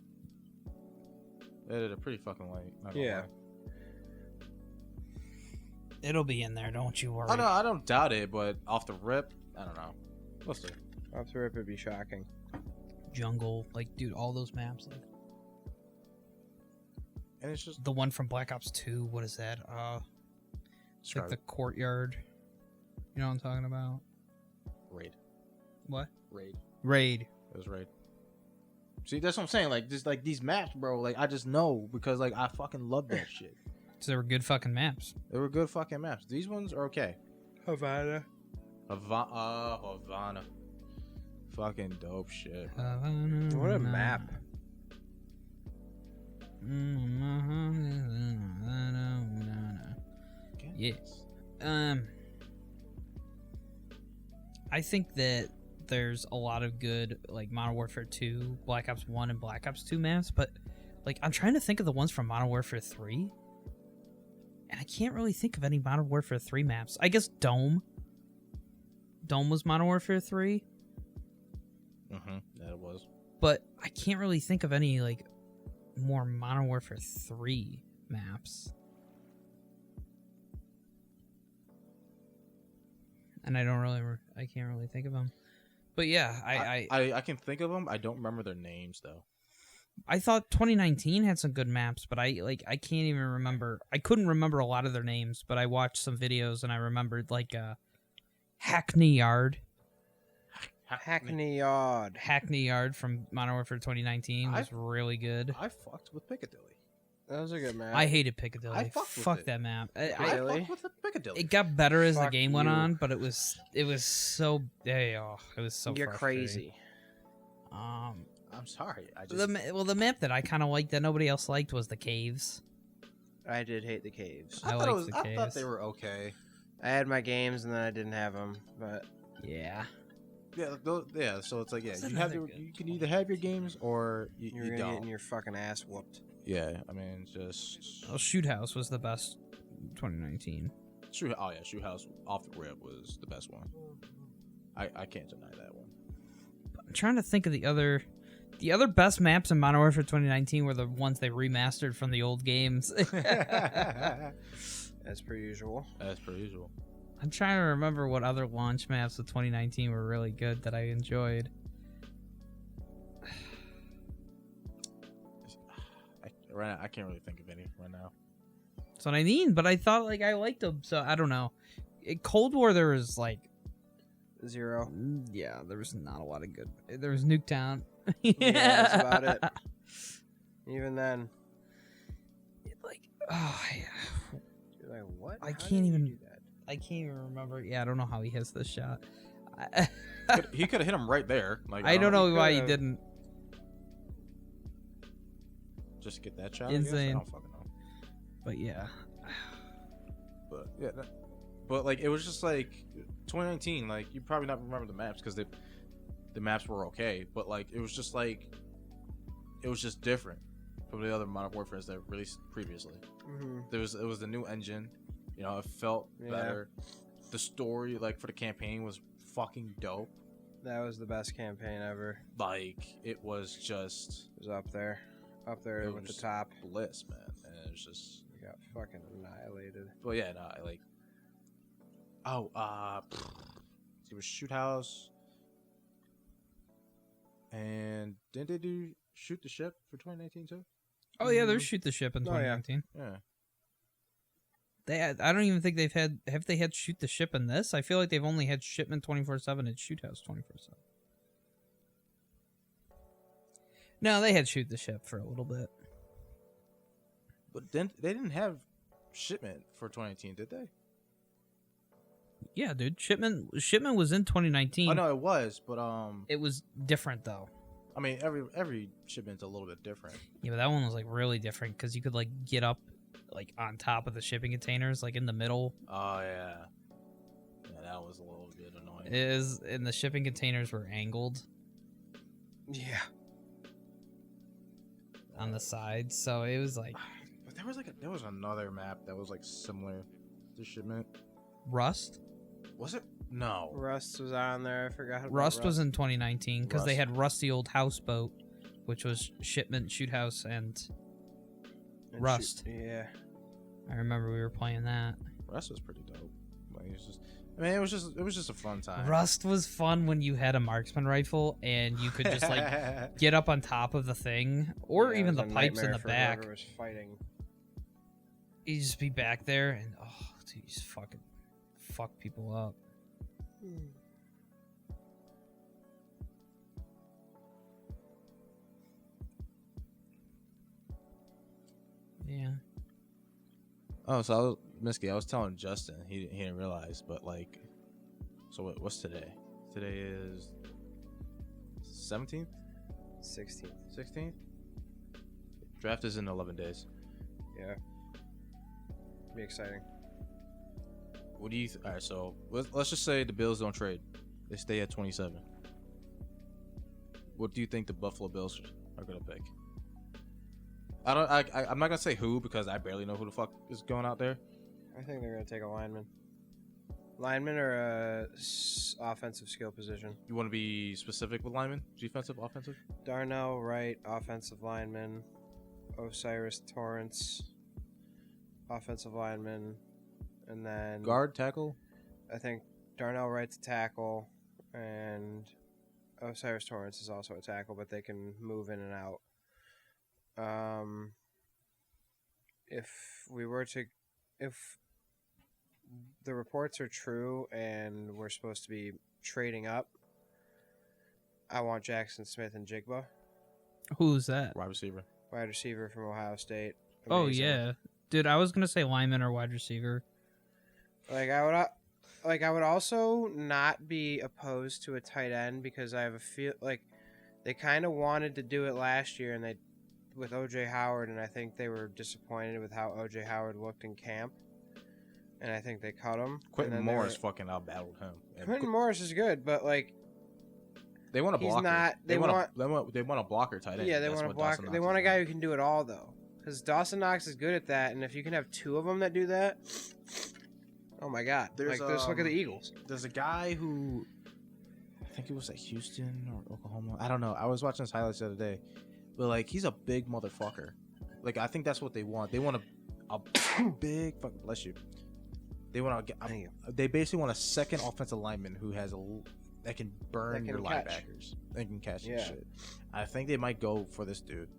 They did it pretty fucking late. Not gonna lie. It'll be in there, don't you worry. I don't doubt it, but off the rip, I don't know. We'll see. Off the rip, it'd be shocking. Jungle, like, dude, all those maps. Like, And it's just the one from Black Ops 2, what is that? It's like the courtyard. You know what I'm talking about? Raid. What? Raid. It was Raid. See, that's what I'm saying. Like, just like these maps, bro. Like, I just know because like I fucking love that shit. So they were good fucking maps. They were good fucking maps. These ones are okay. Havana. Havana. Fucking dope shit. What a map. Yes. I think that there's a lot of good like Modern Warfare 2, Black Ops 1, and Black Ops 2 maps, but Like, I'm trying to think of the ones from Modern Warfare 3. And I can't really think of any Modern Warfare 3 maps. I guess Dome. Dome was Modern Warfare 3. Yeah, it was. But I can't really think of any, like, more Modern Warfare 3 maps. And I can't really think of them. But yeah, I can think of them. I don't remember their names though. I thought 2019 had some good maps, but I can't even remember. I couldn't remember a lot of their names, but I watched some videos and I remembered like Hackney Yard. Hackney Yard from Modern Warfare 2019 was really good. I fucked with Piccadilly. That was a good map. I hated Piccadilly. Fuck that map. I fucked with Piccadilly. It got better as the Fuck game went you. on, but it was so it was so You're frustrating. crazy. I'm sorry. The map that I kind of liked that nobody else liked was the caves. I did hate the caves. I liked the caves. I thought they were okay. I had my games and then I didn't have them, but Yeah. Yeah, so it's like, yeah, That's you have another your, good you can either have your games or you you're gonna don't. get your fucking ass whooped. Yeah, I mean, just Well, Shoot House was the best 2019. Shoot House off the rip was the best one. I can't deny that one. I'm trying to think of the other best maps in Modern Warfare 2019 were the ones they remastered from the old games. As per usual. As per usual. I'm trying to remember what other launch maps of 2019 were really good that I enjoyed. Right now, I can't really think of any right now. That's what I mean, but I thought like I liked them, so I don't know. In Cold War there was like 0. yeah, there was not a lot of good. There was Nuketown. Yeah, that's about it. Even then, Like, oh, you're like, what? I How can't did you even- do that? I can't even remember. Yeah, I don't know how he hits this shot. He could have hit him right there. Like I don't know he why he could've. didn't. Just get that shot. I guess? I Insane. don't fucking know. But yeah, But yeah, but like it was just like 2019. Like you probably not remember the maps because the maps were okay, but like it was just different from the other Modern Warfares that released previously. Mm-hmm. It was the new engine. You know, it felt better. The story, like for the campaign, was fucking dope. That was the best campaign ever. Like it was just It was up there It with the was- top. bliss, man. And it was just. We got fucking annihilated. Well, yeah, no, I like. Oh, it was Shoot House, and didn't they do Shoot the Ship for 2019 too? oh yeah, there's Shoot the Ship in Oh, yeah. 2019. Yeah. I don't even think have they had Shoot the Ship in this? I feel like they've only had Shipment 24/7 and Shoot House 24/7. No, they had Shoot the Ship for a little bit. But then they didn't have Shipment for 2019, did they? Yeah, dude, Shipment was in 2019. Oh no, it was, but It was different though. I mean every shipment's a little bit different. Yeah, but that one was like really different because you could like get up like on top of the shipping containers, like in the middle. Oh yeah, yeah, that was a little bit annoying. And the shipping containers were angled Yeah. on the sides, so it was like But there was another map that was like similar to Shipment. Rust. Was it? No. Rust was on there. I forgot about Rust was in 2019 because they Rust. had Rusty Old Houseboat, which was Shipment, Shoot House, and And Rust. Yeah. I remember we were playing that. Rust was pretty dope. Like, it was just a fun time. Rust was fun when you had a marksman rifle and you could just like get up on top of the thing, or Yeah, it even was the a pipes in nightmare the for back. whoever was fighting. You just be back there and oh, dude, you just fucking fuck people up. Yeah. Oh, so Miske, I was telling Justin, he didn't realize, but like, so what's today? Today is 17th, 16th. 16th. Draft is in 11 days. Yeah. Be exciting. What do you? All right, so let's just say the Bills don't trade; they stay at 27. What do you think the Buffalo Bills are gonna pick? I'm not gonna say who because I barely know who the fuck is going out there. I think they're gonna take a lineman. Lineman or a offensive skill position. You want to be specific with lineman? Defensive, offensive? Darnell Wright, offensive lineman. Osiris Torrance, offensive lineman, and then Guard, tackle. I think Darnell Wright's a tackle, and Osiris Torrance is also a tackle, but they can move in and out. If the reports are true and we're supposed to be trading up, I want Jackson Smith and Jigba. Who's that? Wide receiver. Wide receiver from Ohio State. Oh Amazing. yeah, dude. I was gonna say lineman or wide receiver. I would also not be opposed to a tight end because I have a feel like they kind of wanted to do it last year and they with OJ Howard, and I think they were disappointed with how OJ Howard looked in camp, and I think they cut him. Quentin Morris fucking out-battled him. And Quentin Morris is good, but like they want a blocker. not. They want a blocker tight end. Yeah, they want a blocker. They want a guy who can do it all though, because Dawson Knox is good at that, and if you can have two of them that do that, oh my god! Just look at the Eagles. There's a guy who I think it was at Houston or Oklahoma. I don't know. I was watching his highlights the other day, but like he's a big motherfucker. Like I think that's what they want. They want a big fuck. Bless you. They want to. They basically want a second offensive lineman who has that can burn your linebackers. They can catch and shit. I think they might go for this dude.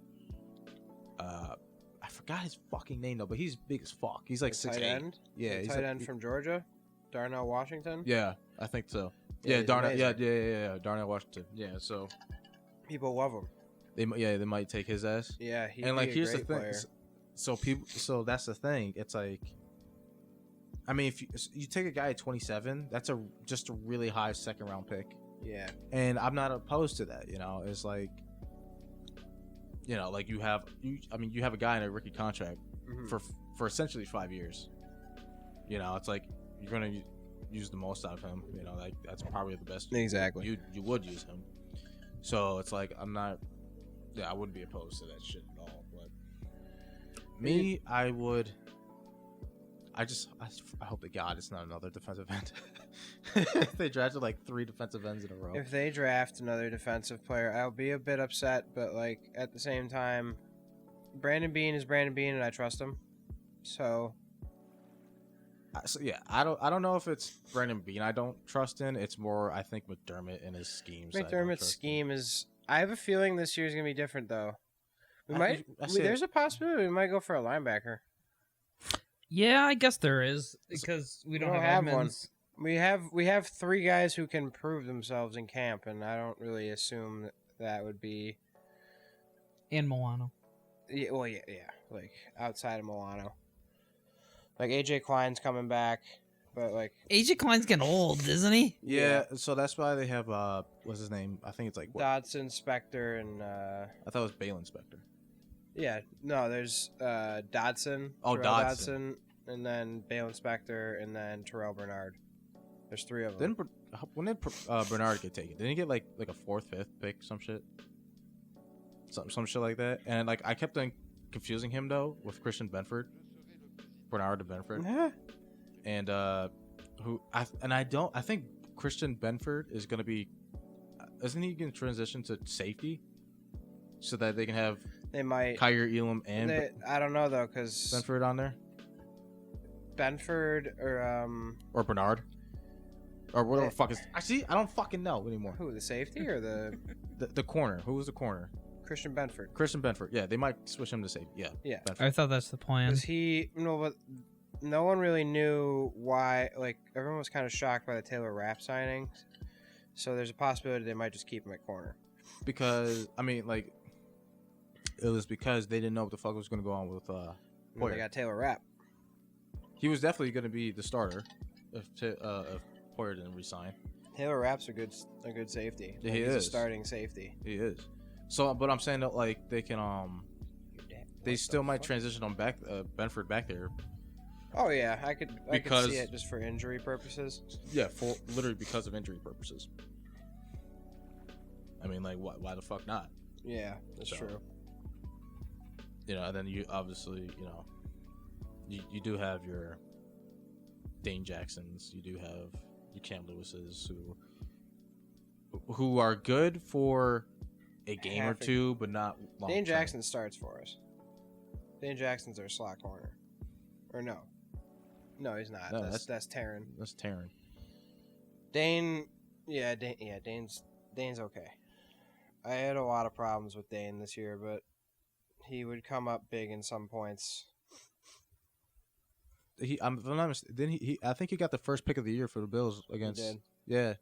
I forgot his fucking name though, but he's big as fuck. He's like 6'8". Yeah, he's tight end from Georgia, Darnell Washington. Yeah, I think so. Yeah, Yeah, Darnell. Yeah, Darnell Washington. Yeah, so people love him. They might take his ass. Yeah, he'd and like be a here's the great thing. player. So that's the thing. It's like, I mean, if you take a guy at 27, that's just a really high second round pick. Yeah, and I'm not opposed to that. You know, it's like, you know, like you have a guy in a rookie contract for essentially 5 years. You know, it's like you're gonna use the most out of him. You know, like that's probably the best. Exactly. You would use him. So it's like I wouldn't be opposed to that shit at all. But me, I hope to God it's not another defensive end. They drafted like 3 defensive ends in a row. If they draft another defensive player, I'll be a bit upset, but like at the same time, Brandon Beane is Brandon Beane, and I trust him. So yeah, I don't know if it's Brandon Beane I don't trust in. It's more I think McDermott and his schemes. McDermott's scheme is. I have a feeling this year's gonna be different though. There's a possibility we might go for a linebacker. Yeah, I guess there is because we don't have one. We have 3 guys who can prove themselves in camp, and I don't really assume that would be. And Milano. Yeah, well, yeah, like outside of Milano, like AJ Klein's coming back, but like AJ Klein's getting old, isn't he? Yeah, so that's why they have what's his name? I think it's like Dodson, Spector, and I thought it was Balin Spector. Yeah, no, there's Dodson. Oh, Dodson, and then Balin Spector, and then Terrell Bernard. There's 3 of them. When did Bernard get taken? Didn't he get like a 4th, 5th pick, some shit? Some shit like that. And like I kept on confusing him though with Christian Benford, Bernard to Benford, and I think Christian Benford is gonna be, isn't he gonna transition to safety, so that they can have they might Kyer Elam and I don't know though because Benford on there, Benford or Bernard. Or whatever the fuck is... I don't fucking know anymore. Who, the safety or the... the corner. Who was the corner? Christian Benford. Christian Benford. Yeah, they might switch him to safety. Yeah. Yeah. I thought that's the plan. But no one really knew why... Like, everyone was kind of shocked by the Taylor Rapp signing. So there's a possibility they might just keep him at corner. Because, I mean, like... It was because they didn't know what the fuck was going to go on with They got Taylor Rapp. He was definitely going to be the starter if Poyer didn't resign. Taylor Rapp's a good safety. Yeah, he's a starting safety. He is. So, but I'm saying that like they can they still might transition him back Benford back there. Oh yeah, I could see it just for injury purposes. Yeah, literally because of injury purposes. I mean, like why the fuck not? Yeah, that's true. and then you obviously, you do have your Dane Jacksons, you do have your Cam Lewis's who are good for a game or two, but not long Dane term. Jackson starts for us. Dane Jackson's our slot corner. Or no, he's not. No, that's Taryn. That's Taryn. Dane's okay. I had a lot of problems with Dane this year, but he would come up big in some points. I think he got the first pick of the year for the Bills against. He did. Yeah,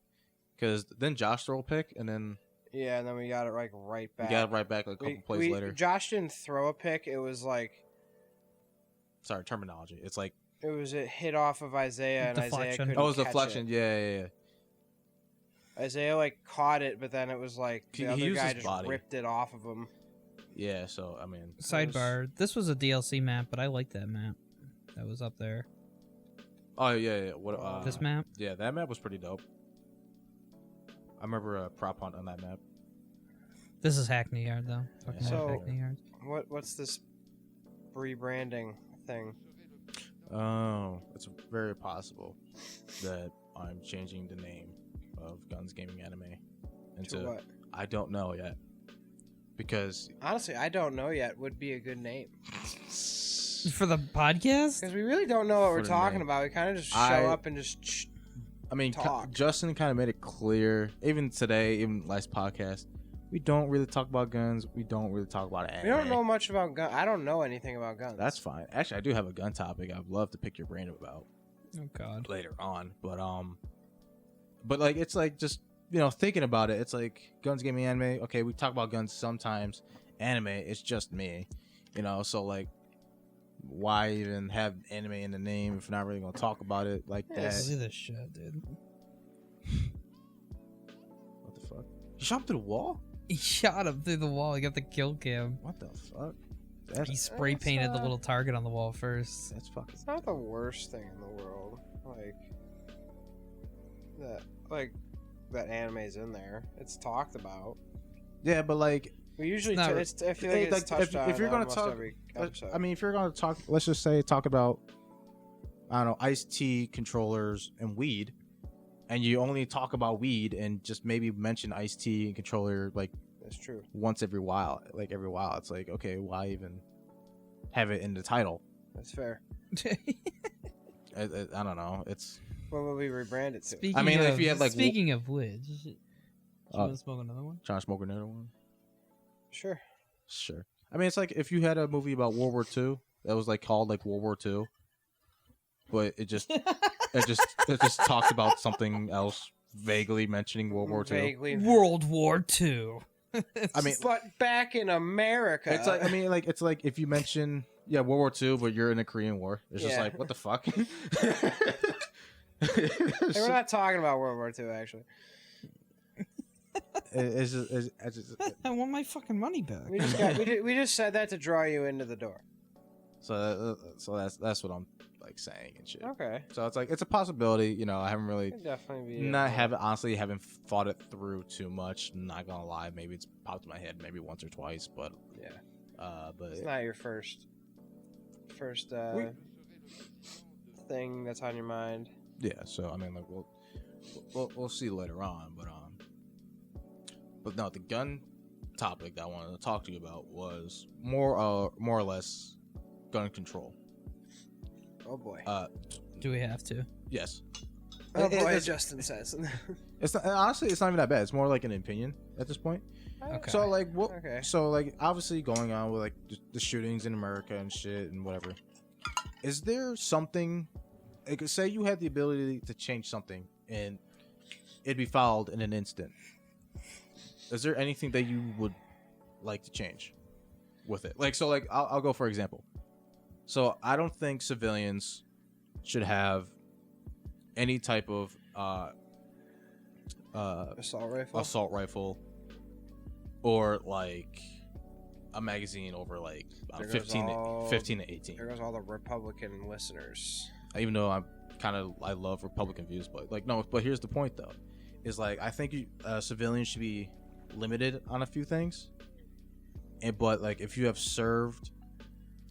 because then Josh threw a pick, and then Yeah, and then we got it right back. we got it right back a couple plays later. Josh didn't throw a pick. It was like, sorry, terminology. It's like it hit off of Isaiah, and Deflection. Isaiah couldn't it was catch deflection. it. Yeah. Isaiah caught it, but then it was like the He other used guy his just body. ripped it off of him. Yeah, so I mean, Sidebar: this was a DLC map, but I like that map. That was up there. oh yeah. What This map. Yeah, that map was pretty dope. I remember a prop hunt on that map. This is Hackney Yard though. Fucking So- Hackney Yard. What's this rebranding thing? Oh, it's very possible that I'm changing the name of Guns Gaming Anime To what? I don't know yet, because Honestly, I don't know yet. Would be a good name For the podcast? because we really don't know what For we're the talking name. about. We kind of just show I- up and just. I mean, Talk. Justin kind of made it clear, even today, even last podcast, we don't really talk about guns. We don't really talk about anime. We don't know much about guns. I don't know anything about guns. That's fine. Actually, I do have a gun topic I'd love to pick your brain about Oh God. later on, but like it's like just thinking about it, it's like Guns Gaming Anime. Okay, we talk about guns sometimes. Anime, it's just me, so like, why even have anime in the name if we're not really gonna talk about it like that? See this shit, dude. What the fuck? He shot him through the wall? He shot him through the wall. He got the kill cam. What the fuck? He That's spray painted the little target on the wall first. fucking. It's not the worst thing in the world. That anime's in there. It's talked about. Yeah, but like, We usually. It's not- I feel like it's like, touched on if you're in gonna almost talk, every episode. I mean, if you're gonna talk, let's just say talk about, I don't know, iced tea controllers and weed, and you only talk about weed and just maybe mention iced tea and controller like that's true. once every while, it's like, okay, why even have it in the title? That's fair. I don't know. It's What will we rebrand it to? Speaking I mean, of, if you had, like, speaking of which, you Uh, want to smoke another one? trying to smoke another one. Sure. Sure. I mean, it's like if you had a movie about World War II that was like called like World War II, but it just talked about something else, vaguely mentioning World War II. Vaguely. World War II. I mean, But back in America, it's like it's like if you mention World War II, but you're in the Korean War. It's just Yeah. like, what the fuck? Hey, we're not talking about World War II, actually. It's just I want my fucking money back. We just said that to draw you into the door. so that's what I'm like saying and shit. Okay. So it's like it's a possibility. I haven't really Could definitely be. haven't thought it through too much. Not gonna lie, maybe it's popped in my head maybe once or twice, but Yeah. but It's not your first thing that's on your mind. yeah. So I mean, like we'll see later on, but no, the gun topic that I wanted to talk to you about was more or less gun control. Oh boy. Do we have to? Yes. Oh boy, it's- Justin says. It's not, honestly, it's not even that bad. It's more like an opinion at this point. Okay. So like what? Okay. So like obviously going on with like the shootings in America and shit and whatever. Is there something? Like, say you had the ability to change something and it'd be filed in an instant. Is there anything that you would like to change with it? Like, so like I'll go for example. So I don't think civilians should have any type of assault rifle or like a magazine over like There goes 15 to 18. There goes all the Republican listeners. Even though I love Republican views, but like no, but here's the point though, is like I think civilians should be limited on a few things, but like if you have served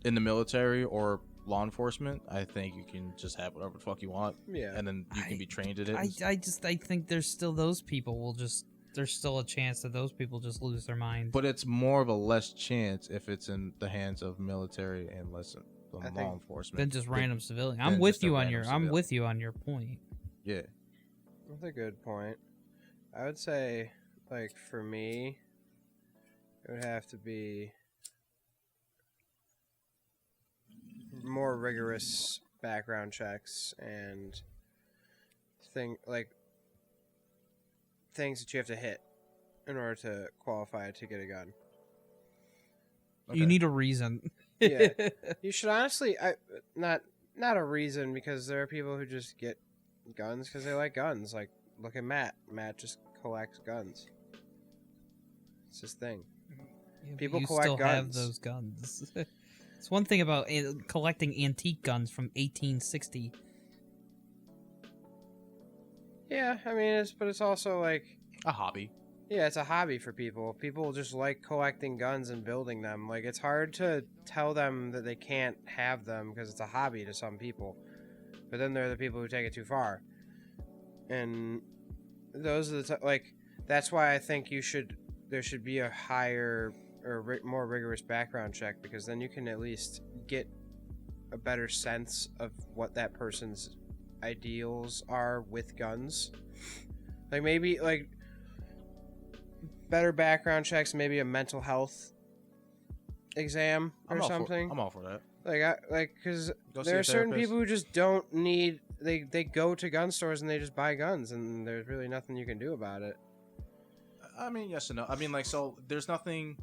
in the military or law enforcement, I think you can just have whatever the fuck you want. Yeah. And then you can be trained in it. I think there's still those people there's still a chance that those people just lose their minds. But it's more of a less chance if it's in the hands of military and less than law enforcement than just random civilian. than I'm with just a you on random your civilian. I'm with you on your point. Yeah. That's a good point. I would say, like, for me, it would have to be more rigorous background checks and things that you have to hit in order to qualify to get a gun. You need a reason. Yeah. You should honestly, not a reason, because there are people who just get guns because they like guns. Like, look at Matt. Matt just collects guns. It's his thing. Yeah, People you collect still have guns. those guns. It's one thing about collecting antique guns from 1860. Yeah, I mean, it's also like, A hobby. yeah, it's a hobby for people. People just like collecting guns and building them. Like, it's hard to tell them that they can't have them because it's a hobby to some people. But then there are the people who take it too far. And those are that's why I think there should be a higher or more rigorous background check, because then you can at least get a better sense of what that person's ideals are with guns. Like, maybe, like, better background checks, maybe a mental health exam or something. I'm all for that. Because Go see there a are certain therapist. people who just don't need. They go to gun stores and they just buy guns, and there's really nothing you can do about it. I mean, yes and no. I mean, like, so there's nothing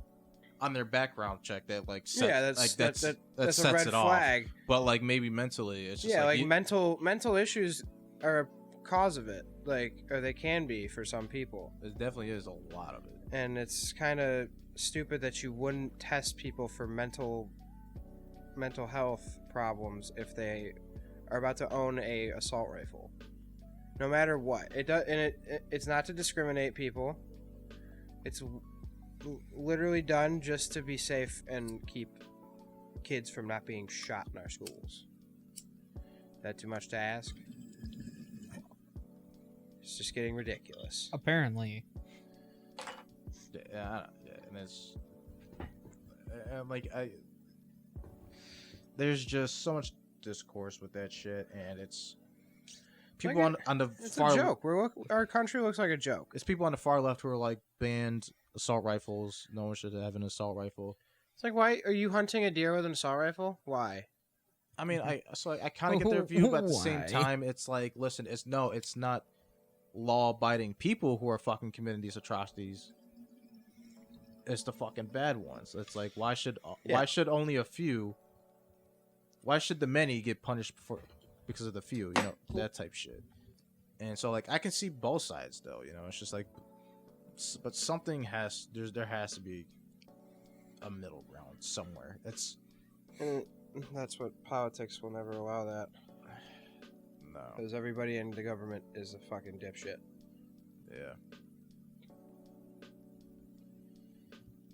on their background check that like sets, Yeah, that's that a sets red it flag. off. But like maybe mentally, it's just Yeah, like you- mental issues are a cause of it. Like, or they can be for some people, There definitely is a lot of it. and it's kind of stupid that you wouldn't test people for mental health problems if they are about to own a assault rifle. No matter what, it does, and it's not to discriminate people. It's literally done just to be safe and keep kids from not being shot in our schools. Is that too much to ask? It's just getting ridiculous. Apparently. Yeah, and it's there's just so much discourse with that shit, and it's people on the It's far a joke. Our country looks like a joke. It's people on the far left who are like banned assault rifles. No one should have an assault rifle. It's like, why are you hunting a deer with an assault rifle? Why? I mean, I kind of get their view, but at the same Why? time, it's like, listen, it's not law-abiding people who are fucking committing these atrocities. It's the fucking bad ones. It's like, why should only a few? Why should the many get punished because of the few? You know, that type shit. And so, like, I can see both sides, though. You know, it's just like, but there has to be a middle ground somewhere. That's what politics will never allow that. No. Because everybody in the government is a fucking dipshit. Yeah.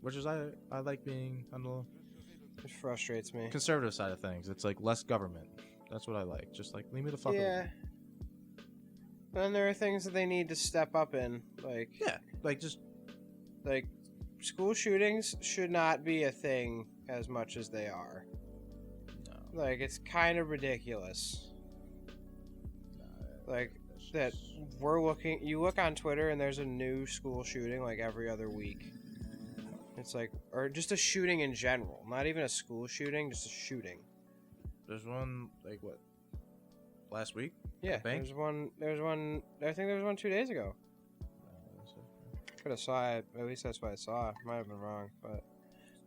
Which is I like being on the It frustrates me. conservative side of things. It's like less government. That's what I like. Just like leave me the fuck alone. Yeah. But then there are things that they need to step up in, like Yeah. Like just like school shootings should not be a thing as much as they are. no. Like, it's kind of ridiculous. Like that you look on Twitter and there's a new school shooting like every other week. It's like, or just a shooting in general, not even a school shooting, just a shooting. There's one like what? Last week? Yeah, bank? there's one. I think there was one 2 days ago. Could have saw it. At least that's what I saw. Might have been wrong, but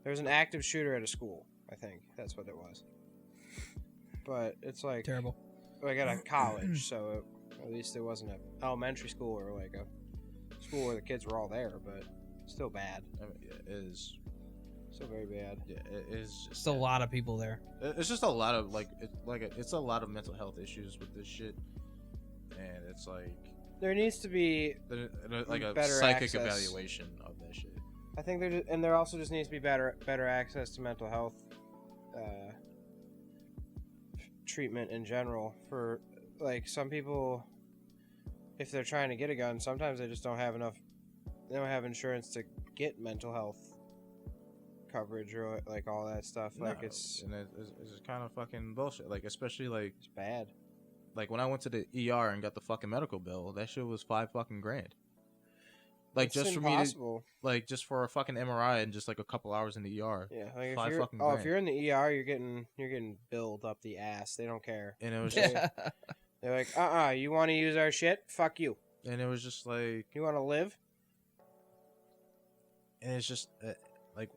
there was an active shooter at a school. I think that's what it was. But it's like Terrible. like at a college, so at least it wasn't an elementary school or like a school where the kids were all there, but still bad. I mean, yeah, it is. Still very bad. Yeah, it is. Just, Still a lot of people there. It's just a lot of it's a lot of mental health issues with this shit, and it's like There needs to be. like a Better psychic access. evaluation of that shit. I think there also just needs to be better access to mental health treatment in general for like some people. If they're trying to get a gun, sometimes they just don't have enough. They don't have insurance to get mental health coverage or like all that stuff. Like it's kind of fucking bullshit. Like especially like it's bad. Like when I went to the ER and got the fucking medical bill, that shit was $5 fucking grand. Like It's just impossible. for me to, like just for a fucking MRI and just like a couple hours in the ER. Yeah, like $5 fucking if grand. you're in the ER, you're getting billed up the ass. They don't care. And it was just, They're like, you want to use our shit? Fuck you. and it was just like, You want to live? and it's just like,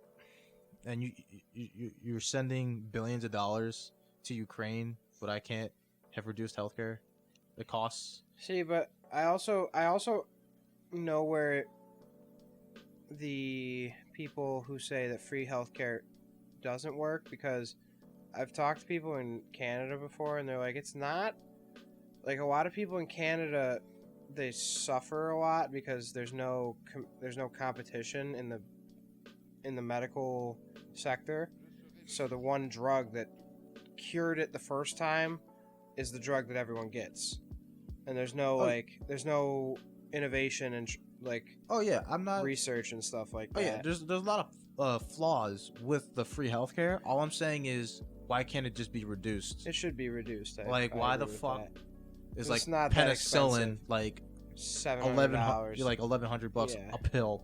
and you're sending billions of dollars to Ukraine, but I can't have reduced healthcare. The costs. See, but I also know where the people who say that free healthcare doesn't work, because I've talked to people in Canada before, and they're like, it's not. Like, a lot of people in Canada, they suffer a lot because there's no competition in the medical sector. So the one drug that cured it the first time is the drug that everyone gets, and there's no innovation and I'm not research and stuff like that. Yeah, there's a lot of flaws with the free healthcare. All I'm saying is, why can't it just be reduced? It should be reduced. Like, why the agree with fuck that. is It's like not that penicillin expensive. like $700? like $1,100 Yeah. a pill?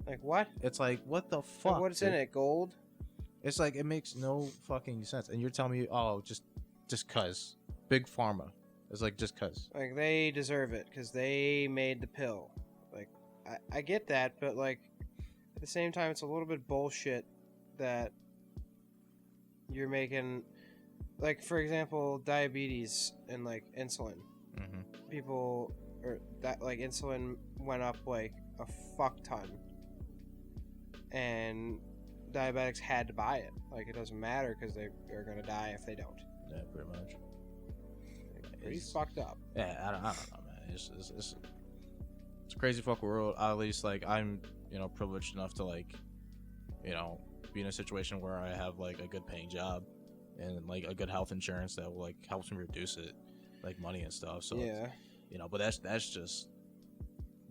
Like what? It's like, what the Like, fuck? what's dude? in it? Gold? It's like, it makes no fucking sense. And you're telling me, oh, just cuz big pharma. It's like, just cuz. Like, they deserve it because they made the pill. Like, I get that, but like at the same time, it's a little bit bullshit that you're making. Like, for example, diabetes and like insulin. Mm-hmm. People or that like insulin went up like a fuck ton, and diabetics had to buy it. Like, it doesn't matter because they're gonna die if they don't. Yeah, pretty much. Pretty It's- fucked up. Yeah, I don't know, man. It's a crazy fucking world. At least, like, I'm, privileged enough to, like, be in a situation where I have, like, a good paying job and, like, a good health insurance that will, like, helps me reduce it, like, money and stuff. So, Yeah. but that's just,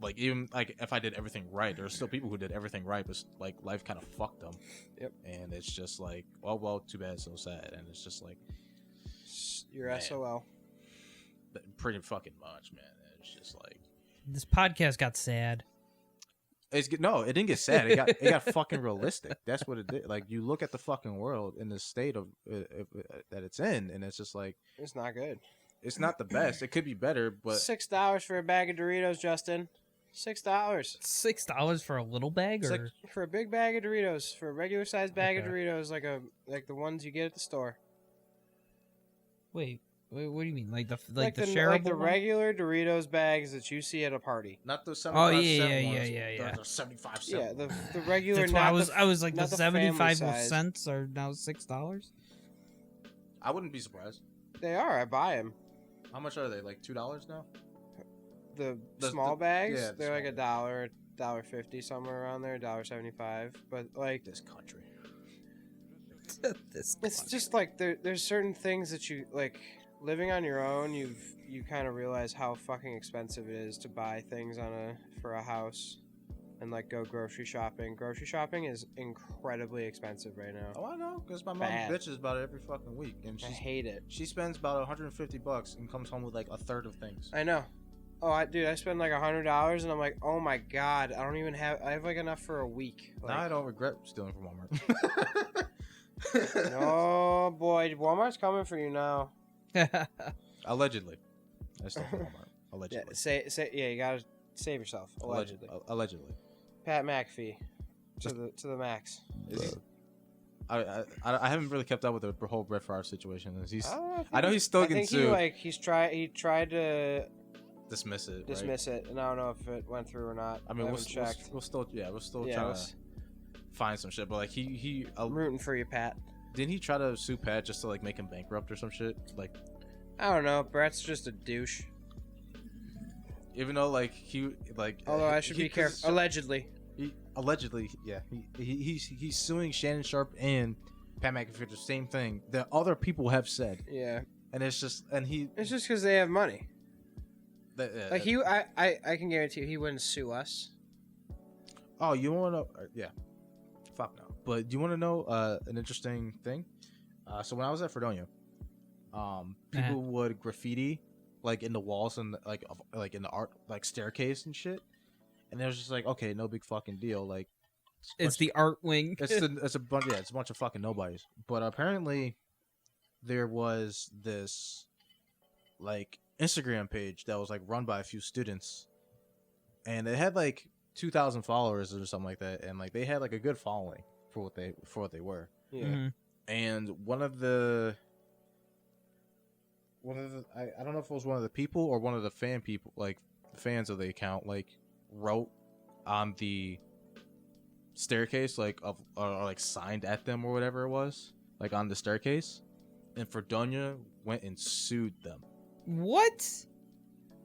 like, even, like, if I did everything right, there's still people who did everything right, but, like, life kind of fucked them. Yep. And it's just like, well, too bad, so sad. And it's just like, You're Man. SOL. pretty fucking much, man. It's just like, This podcast got sad. No, it didn't get sad. It got fucking realistic. That's what it did. Like, you look at the fucking world in the state of that it's in, and it's just like, It's not good. it's not the best. It could be better, but $6 for a bag of Doritos, Justin. $6 $6 for a little bag, It's or like- for a big bag of Doritos. For a regular sized bag of Okay. Doritos, like the ones you get at the store. wait, what do you mean? Like the Like shareable the one? regular Doritos bags that you see at a party. not the Oh, 75 yeah, cent yeah, ones. yeah. The 75 cent. Yeah, the ones. regular. That's why not I was the, like not the family 75 size. cents are now $6. I wouldn't be surprised. They are. I buy them. How much are they? Like $2 now? The The- small the- bags. yeah, the they're like small $1.50 somewhere around there. $1.75. But like, This country. it's just like there's certain things that you like living on your own. You kind of realize how fucking expensive it is to buy things for a house, and like go grocery shopping. Grocery shopping is incredibly expensive right now. Oh, I know, because my mom Bad. bitches about it every fucking week, and I hate it. she spends about $150 and comes home with like a third of things. I know. Oh, I spend like $100, and I'm like, oh my god, I don't even have. I have like enough for a week. Now I Like, don't regret stealing from Walmart. oh boy, Walmart's coming for you now. Allegedly. I stole from Walmart. Allegedly. Yeah, say yeah. You gotta save yourself. Allegedly. Allegedly. Pat McAfee Just- to the max. I haven't really kept up with the whole Brett Favre situation. He's I I know he's still I getting think sued. he tried to Dismiss it. dismiss it, and I don't know if it went through or not. I mean, haven't checked. we'll still Yeah, trying to find some shit. But like I'm rooting for you, Pat. didn't he try to sue Pat just to like make him bankrupt or some shit? Like, I don't know. Brett's just a douche. even though like he like. Although I should he- be careful. Allegedly. Allegedly, yeah. He's suing Shannon Sharp and Pat McAfee did the same thing that other people have said, Yeah. and it's just because they have money. Like I can guarantee you, he wouldn't sue us. Oh, you want to know? Yeah. Fuck no. But do you want to know an interesting thing? So when I was at Fredonia, people would graffiti like in the walls and like in the art like staircase and shit, and it was just like, okay, no big fucking deal. Like It's the art wing. it's a bunch. Yeah, it's a bunch of fucking nobodies. But apparently, there was this like Instagram page that was like run by a few students, and it had like 2,000 followers or something like that, and like they had like a good following for what they were. Yeah. Mhm. And one of the I don't know if it was one of the people or one of the fans of the account like wrote on the staircase like or like signed at them or whatever it was, like on the staircase, and Fredonia went and sued them. What?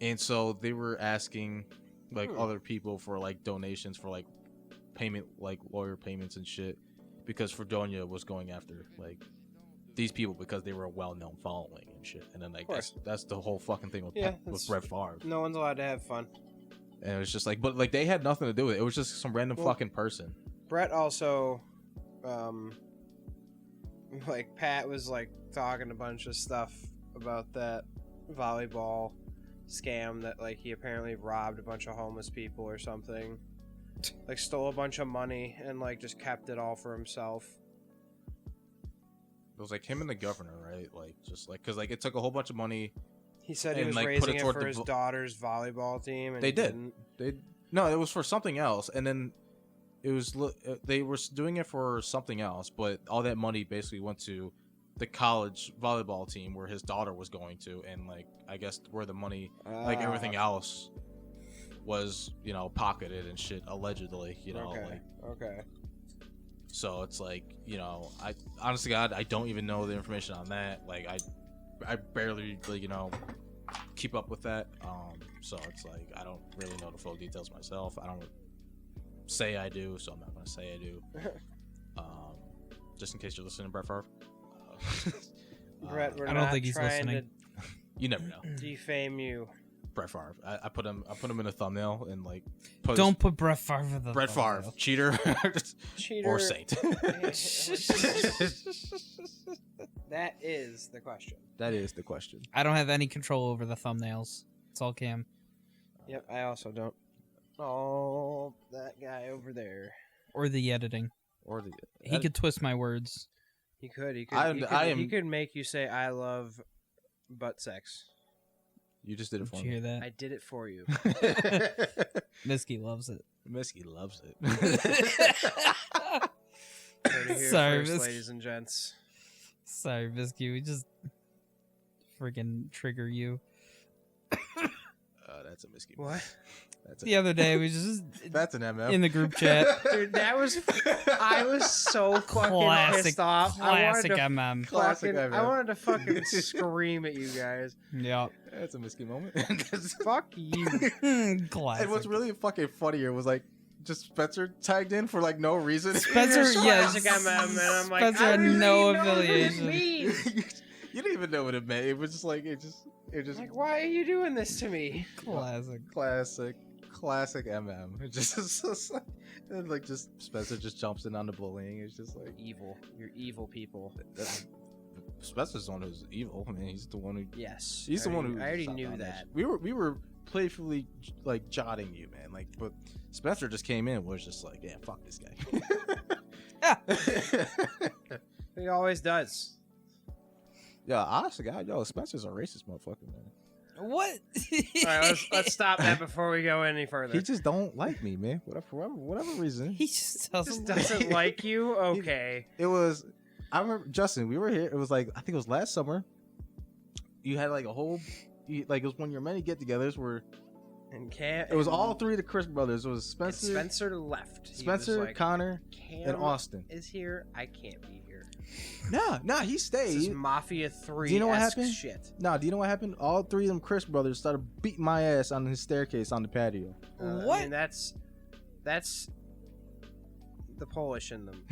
And so they were asking like other people for like donations for like payment, like lawyer payments and shit, because Fredonia was going after like these people because they were a well-known following and shit. And then like that's the whole fucking thing with Brett Favre. No one's allowed to have fun. And it was just like, but like they had nothing to do with it. It was just some random fucking person. Brett also, like Pat was like talking a bunch of stuff about that volleyball scam that like he apparently robbed a bunch of homeless people or something, like stole a bunch of money and like just kept it all for himself. It was like him and the governor, right? Like just like because like it took a whole bunch of money. He said he And, was like, raising put it it toward for the his daughter's volleyball team. And They he did. didn't. No, it was for something else, and then it was they were doing it for something else, but all that money basically went to the college volleyball team where his daughter was going to, and like I guess where the money, like everything else, was pocketed and shit allegedly, Okay. So it's like I honestly God I don't even know the information on that. Like I barely keep up with that. So it's like I don't really know the full details myself. I don't say I do, so I'm not gonna say I do. Just in case you're listening to Brett Favre. Brett, we're I don't not think he's trying listening. You never know. to defame you. Brett Favre. I put him in a thumbnail and like Don't put Brett Favre in the Brett Favre, thumbnail. cheater, Cheater or saint. That is the question. That is the question. I don't have any control over the thumbnails. It's all Cam. Yep, I also don't. Oh, that guy over there. Or the editing. Or the He could twist my words. He could. He I could make you say "I love butt sex." You just did it for Did you hear me. that? I did it for you. Miske loves it. Miske loves it. Heard it here Sorry, first, Miske. ladies and gents. Sorry, Miske. We just freaking trigger you. That's a Miske. What? That's The other day, we just That's an MF. in the group chat. Dude, that was. I was so fucking Classic, pissed off. classic I wanted MM. Classic fucking, MF. I wanted to fucking scream at you guys. Yeah. That's a Miske moment. Fuck you. Classic. And what's really fucking funnier was like just Spencer tagged in for like no reason. Spencer, You're yes. classic MM, and I'm like, Spencer I had don't no even know what this affiliation. means. You didn't even know what it meant. It was just like it just Like, why are you doing this to me? Classic. classic MM. It just and like just Spencer just jumps in on the bullying. It's just like Evil. You're evil people. Spencer's the one who's evil. I mean, he's the one who. Yes. He's the one who. I already shot knew down that. We were playfully like jotting you, man. Like, but Spencer just came in and was just like, yeah, fuck this guy. He always does. Yeah, honestly, God, yo, Spencer's a racist motherfucker, man. What? All right, let's stop that before we go any further. He just don't like me, man. For whatever reason. He just just doesn't. doesn't like you. Okay. It was. I remember Justin. We were here. It was like I think it was last summer. You had like a whole, like it was one of your many get-togethers where And Cam. it was all three of the Chris brothers. It was and Spencer, Spencer left. He was Spencer, like, Connor, Cam and Austin. is here. I can't be here. Nah, he This is stayed. Mafia 3. Do you know what happened? Shit. Nah, do you know what happened? All three of them Chris brothers started beating my ass on his staircase on the patio. What? I mean, that's the Polish in them.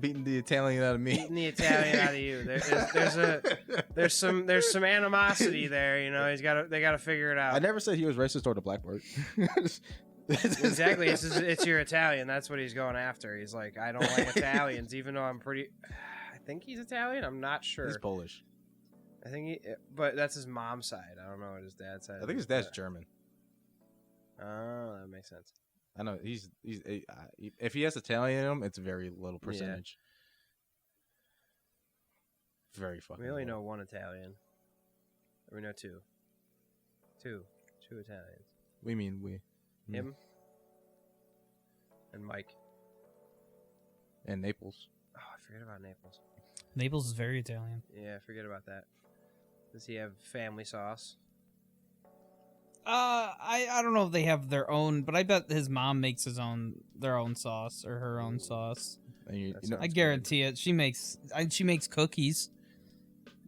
Beating the Italian out of me. Beating the Italian out of you. There's some animosity there. You know, they gotta figure it out. I never said he was racist toward the black part. Exactly. It's your Italian. That's what he's going after. He's like, I don't like Italians, even though I think he's Italian. I'm not sure. He's Polish. I think but that's his mom's side. I don't know what his dad's side. I think his dad's German. Oh, that makes sense. I know he's if he has Italian in him, it's very little percentage. Yeah. Very fucking. We only low. know one Italian. Or we know two. Two Italians. We mean we. Him and Mike and Naples. Oh, I forget about Naples. Naples is very Italian. Yeah, forget about that. Does he have family sauce? I don't know if they have their own, but I bet his mom makes their own sauce or her own sauce. And you That know, I guarantee it. She makes cookies.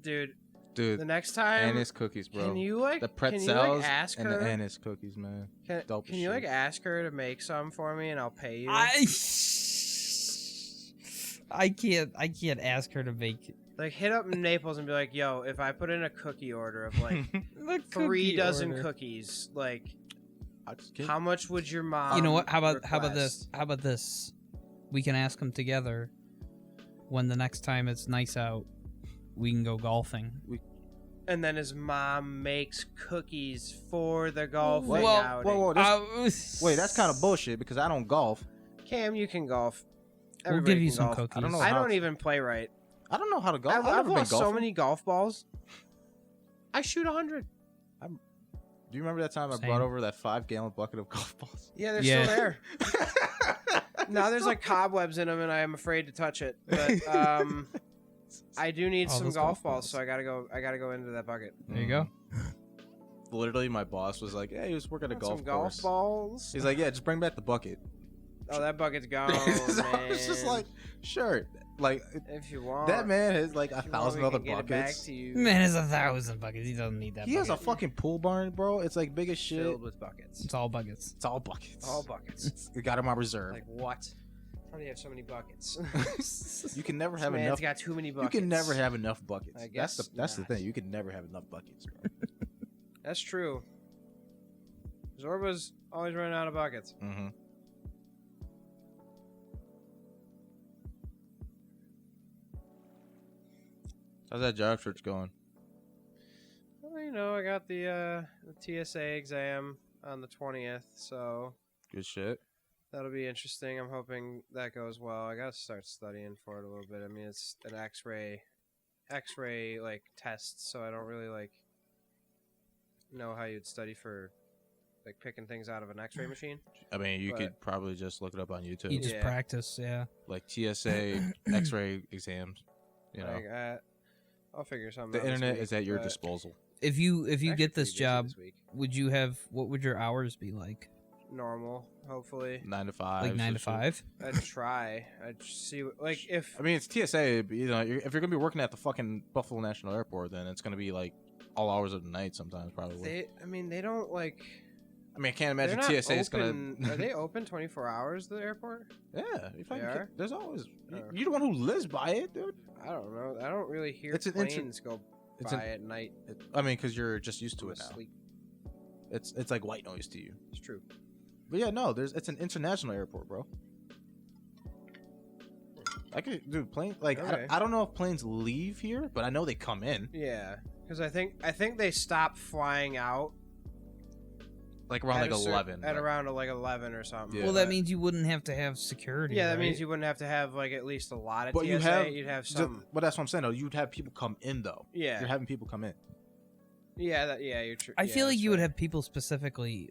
Dude, dude, the next time anise cookies, bro. Can you the can you pretzels ask and her? the anise cookies, man. Dope Can you shit. ask her to make some for me and I'll pay you? I can't ask her to make Hit up Naples and be like, yo, if I put in a cookie order of the 3 cookie dozen order. cookies, I just get- how much would your mom? You know what? How about this? request? How about this? We can ask them together. When the next time it's nice out, we can go golfing. And then his mom makes cookies for the golfing Well, outing. whoa, wait, that's kind of bullshit because I don't golf. Cam, you can golf. We'll Everybody give you can some golf. cookies. I don't know I how don't to- even play right. I don't know how to golf. I've never been lost so golfing. many golf balls. I shoot 100. Do you remember that time I Same. brought over that 5-gallon bucket of golf balls? Yeah, they're Yeah. still there. Now there's cobwebs in them, and I am afraid to touch it. But I do need Oh, some those golf golf balls, balls. so I gotta go into that bucket. There you go. Literally, my boss was like, "Hey, just work at a Want golf some course." golf balls. He's like, "Yeah, just bring back the bucket." Oh, that bucket's gone, So man. I was just like, "Sure." Like if you want that man has like if you want, 1,000 we other can get it back buckets. to you. Man, it's 1,000 buckets. He doesn't need that. He has a bucket. fucking pool barn, bro. It's like big as shit. Filled with buckets. It's all buckets. It's all buckets. All buckets. We got him on reserve. Like what? How do you have so many buckets? You can never This have man's enough. got too many You buckets. can never have enough buckets. I guess That's the not. thing. You can never have enough buckets, bro. That's true. Zorba's always running out of buckets. Mm-hmm. How's that job search going? Well, you know, I got the TSA exam on the 20th, so Good shit. that'll be interesting. I'm hoping that goes well. I gotta start studying for it a little bit. I mean, it's an X-ray test, so I don't really know how you'd study for picking things out of an X-ray machine. I mean, you But- could probably just look it up on YouTube. You just Yeah. practice, yeah. Like TSA X-ray exams. You know, I'll figure something the out. this internet week, is at your but disposal. If you actually get this pretty busy job, this week. what would your hours be like? Normal, hopefully. 9 to 5. Like 9 to 5? I'd try. I'd see if I mean, it's TSA. But, you know, if you're gonna be working at the fucking Buffalo National Airport, then it's gonna be like all hours of the night sometimes, probably. they don't I mean, I can't they're imagine not TSA is open. gonna. Are they open 24 hours? The airport? Yeah, if I They can, are? there's always. Oh. You're the one who lives by it, dude. I don't know. I don't really hear It's an planes go it's by an- at night. I mean, because you're just used to I'm it now. asleep. It's like white noise to you. It's true. But yeah, no, it's an international airport, bro. I could do plane Okay. I don't know if planes leave here, but I know they come in Yeah, because I think they stopped flying out like around at like a cer- 11. at but- around 11 or something. Yeah. Well, that But- means you wouldn't have to have security. yeah, that right? means you wouldn't have to have at least a lot of But TSA. you have You'd have ju- some. But that's what I'm saying though. You'd have people come in though. Yeah, You're having people come in. yeah, you're true. I feel like you would have. have people specifically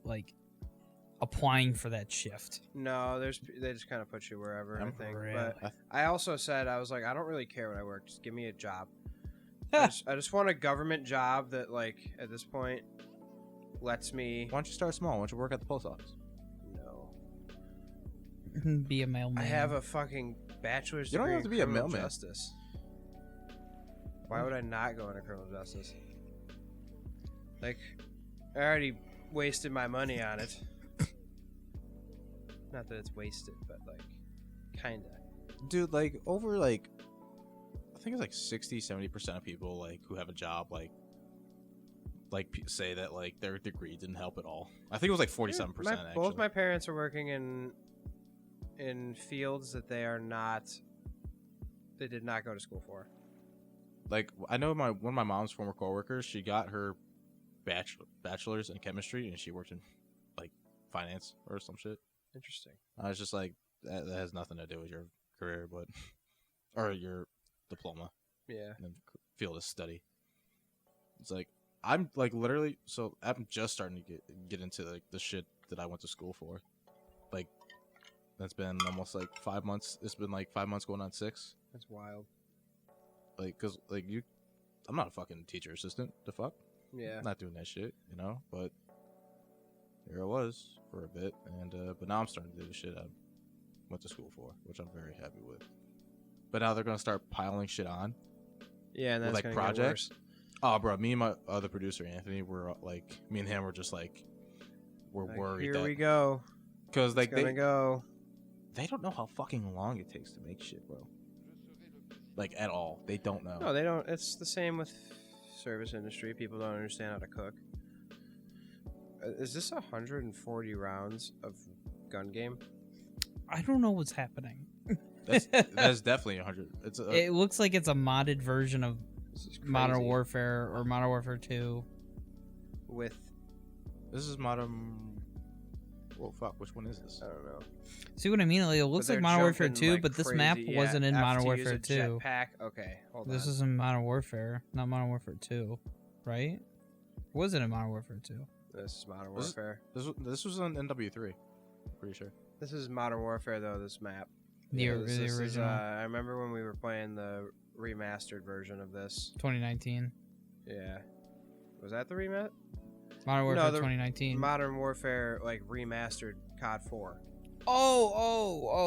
applying for that shift. No, they just kind of put you wherever. I I'm think, real. but I also said I was like, I don't really care what I work. Just give me a job. I just want a government job that, at this point, lets me. Why don't you start small? Why don't you work at the post office? No, Be a mailman. I have a fucking bachelor's You don't degree have to in be a criminal mailman. justice. Why would I not go into criminal justice? I already wasted my money on it. Not that it's wasted, but kinda. dude, like over like I think it's like 60-70% of people like who have a job say that like their degree didn't help at all. I think it was like 47%. Actually, both my parents are working in fields that they did not go to school for. Like I know one of my mom's former coworkers, she got her bachelor's in chemistry and she worked in like finance or some shit. Interesting. I was just like that has nothing to do with your career, but or your diploma. Yeah. And field of study. It's like I'm like literally so I'm just starting to get into like the shit that I went to school for. Like that's been almost like 5 months. It's been like 5 months going on 6. That's wild. Like cuz like I'm not a fucking teacher assistant. The fuck? Yeah. I'm not doing that shit, you know? But here I was for a bit and but now I'm starting to do the shit I went to school for, which I'm very happy with. But now they're going to start piling shit on. Yeah, and that's with, like, gonna projects. Get worse. Oh, bro, me and my other producer, Anthony, were like, me and him were just like, we're Like, worried here that. we go. Because, like, they don't know how fucking long it takes to make shit, bro. Like, at all. They don't know. No, they don't. It's the same with service industry. People don't understand how to cook. Is this 140 rounds of gun game? I don't know what's happening. That's definitely 100. It looks like it's a modded version of This is Modern crazy. Warfare or Modern Warfare 2. This is Modern. Well, fuck. Which one is this? I don't know. See what I mean? Like, it looks like Modern Warfare 2, but this map crazy. wasn't in Have Modern to use Warfare a 2. Jetpack. Okay, hold This on. is in Modern Warfare, not Modern Warfare 2, right? Was it in Modern Warfare 2? This is Modern This is- Warfare. This was on NW3. Pretty sure. This is Modern Warfare, though. This map. The This is, original, I remember when we were playing the remastered version of this. 2019. Yeah. Was that the remat? Modern Warfare the 2019. Modern Warfare, like, remastered COD 4.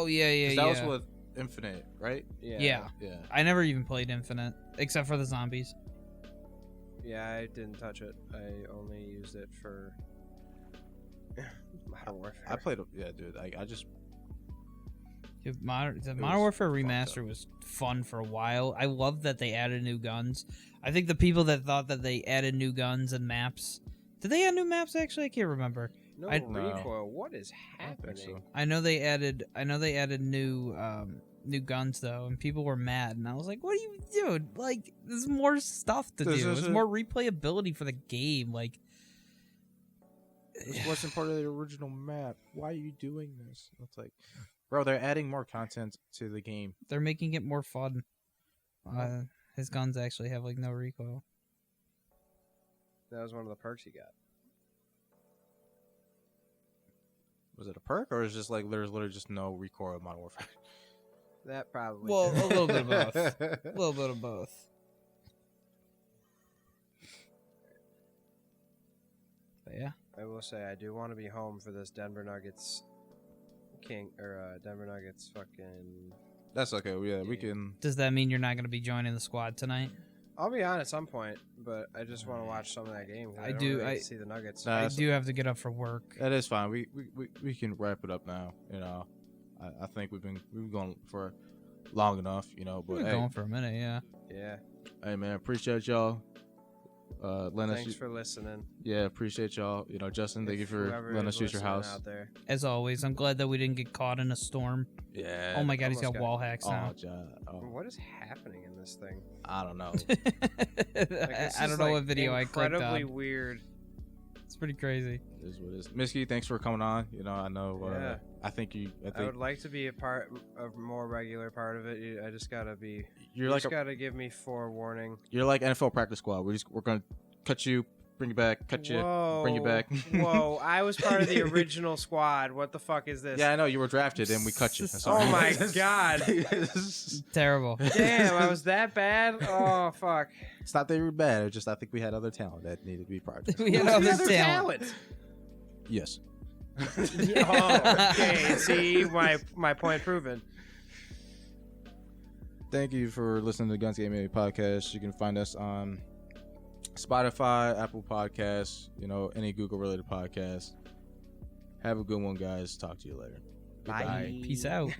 Yeah. 'Cause that was with Infinite, right? Yeah. Yeah. I never even played Infinite, except for the zombies. Yeah, I didn't touch it. I only used it for Modern Warfare. I played. Yeah, dude. I just. Dude, Modern was Warfare fucked Remaster up. was fun for a while. I love that they added new guns. I think the people that thought that they added new guns and maps. Did they add new maps actually? I can't remember. No I- recoil. What is I don't happening? think so. I know they added new guns though, and people were mad, and I was like, "What are you doing? Like, there's more stuff to This do. is There's a- more replayability for the game. Like, This wasn't part of the original map. Why are you doing this? It's like, bro, they're adding more content to the game. they're making it more fun. His guns actually have like no recoil. That was one of the perks he got. Was it a perk or is it just like there's literally just no recoil in Modern Warfare? That probably. Well, did. a little bit of both. A little bit of both. But yeah. I will say I do want to be home for this Denver Nuggets Denver Nuggets fucking. That's okay. Yeah, we can. Does that mean you're not going to be joining the squad tonight? I'll be on at some point, but I just want to watch some of that game. 'cause I don't do- really I- see the Nuggets. Nah, I that's- do have to get up for work. That is fine. We can wrap it up now. You know, I think we've been going for long enough. You know, We've but been going for a minute, yeah. Yeah. hey, man, appreciate y'all. Letting Thanks us. for listening. Yeah, appreciate y'all. You know, Justin, thank you If for whoever letting is us use your listening house. out there. As always, I'm glad that we didn't get caught in a storm. Yeah. Oh my god, he's almost got got- wall hacks now. What is happening in this thing? I don't know. This I is, don't know like, what video I clicked incredibly on. weird. It's pretty crazy. It is what it is. Miske, thanks for coming on. You know, I know. Yeah. I think I would like to be a more regular part of it. I just gotta be. you're You like just gotta give me forewarning. you're like NFL practice squad. We're gonna cut you, bring you back, cut you, bring you back. Whoa! I was part of the original squad. What the fuck is this? Yeah, I know you were drafted and we cut you. That's all. Oh my god! Terrible. Damn, I was that bad. Oh fuck! It's not that you were bad. It's just I think we had other talent that needed to be part of this. We had Who's the other talent. Yes. Oh, okay. See, my point proven. Thank you for listening to the Guns Game Maybe podcast. You can find us on Spotify, Apple Podcasts, you know, any Google related podcast. Have a good one, guys. Talk to you later. Bye. Peace out.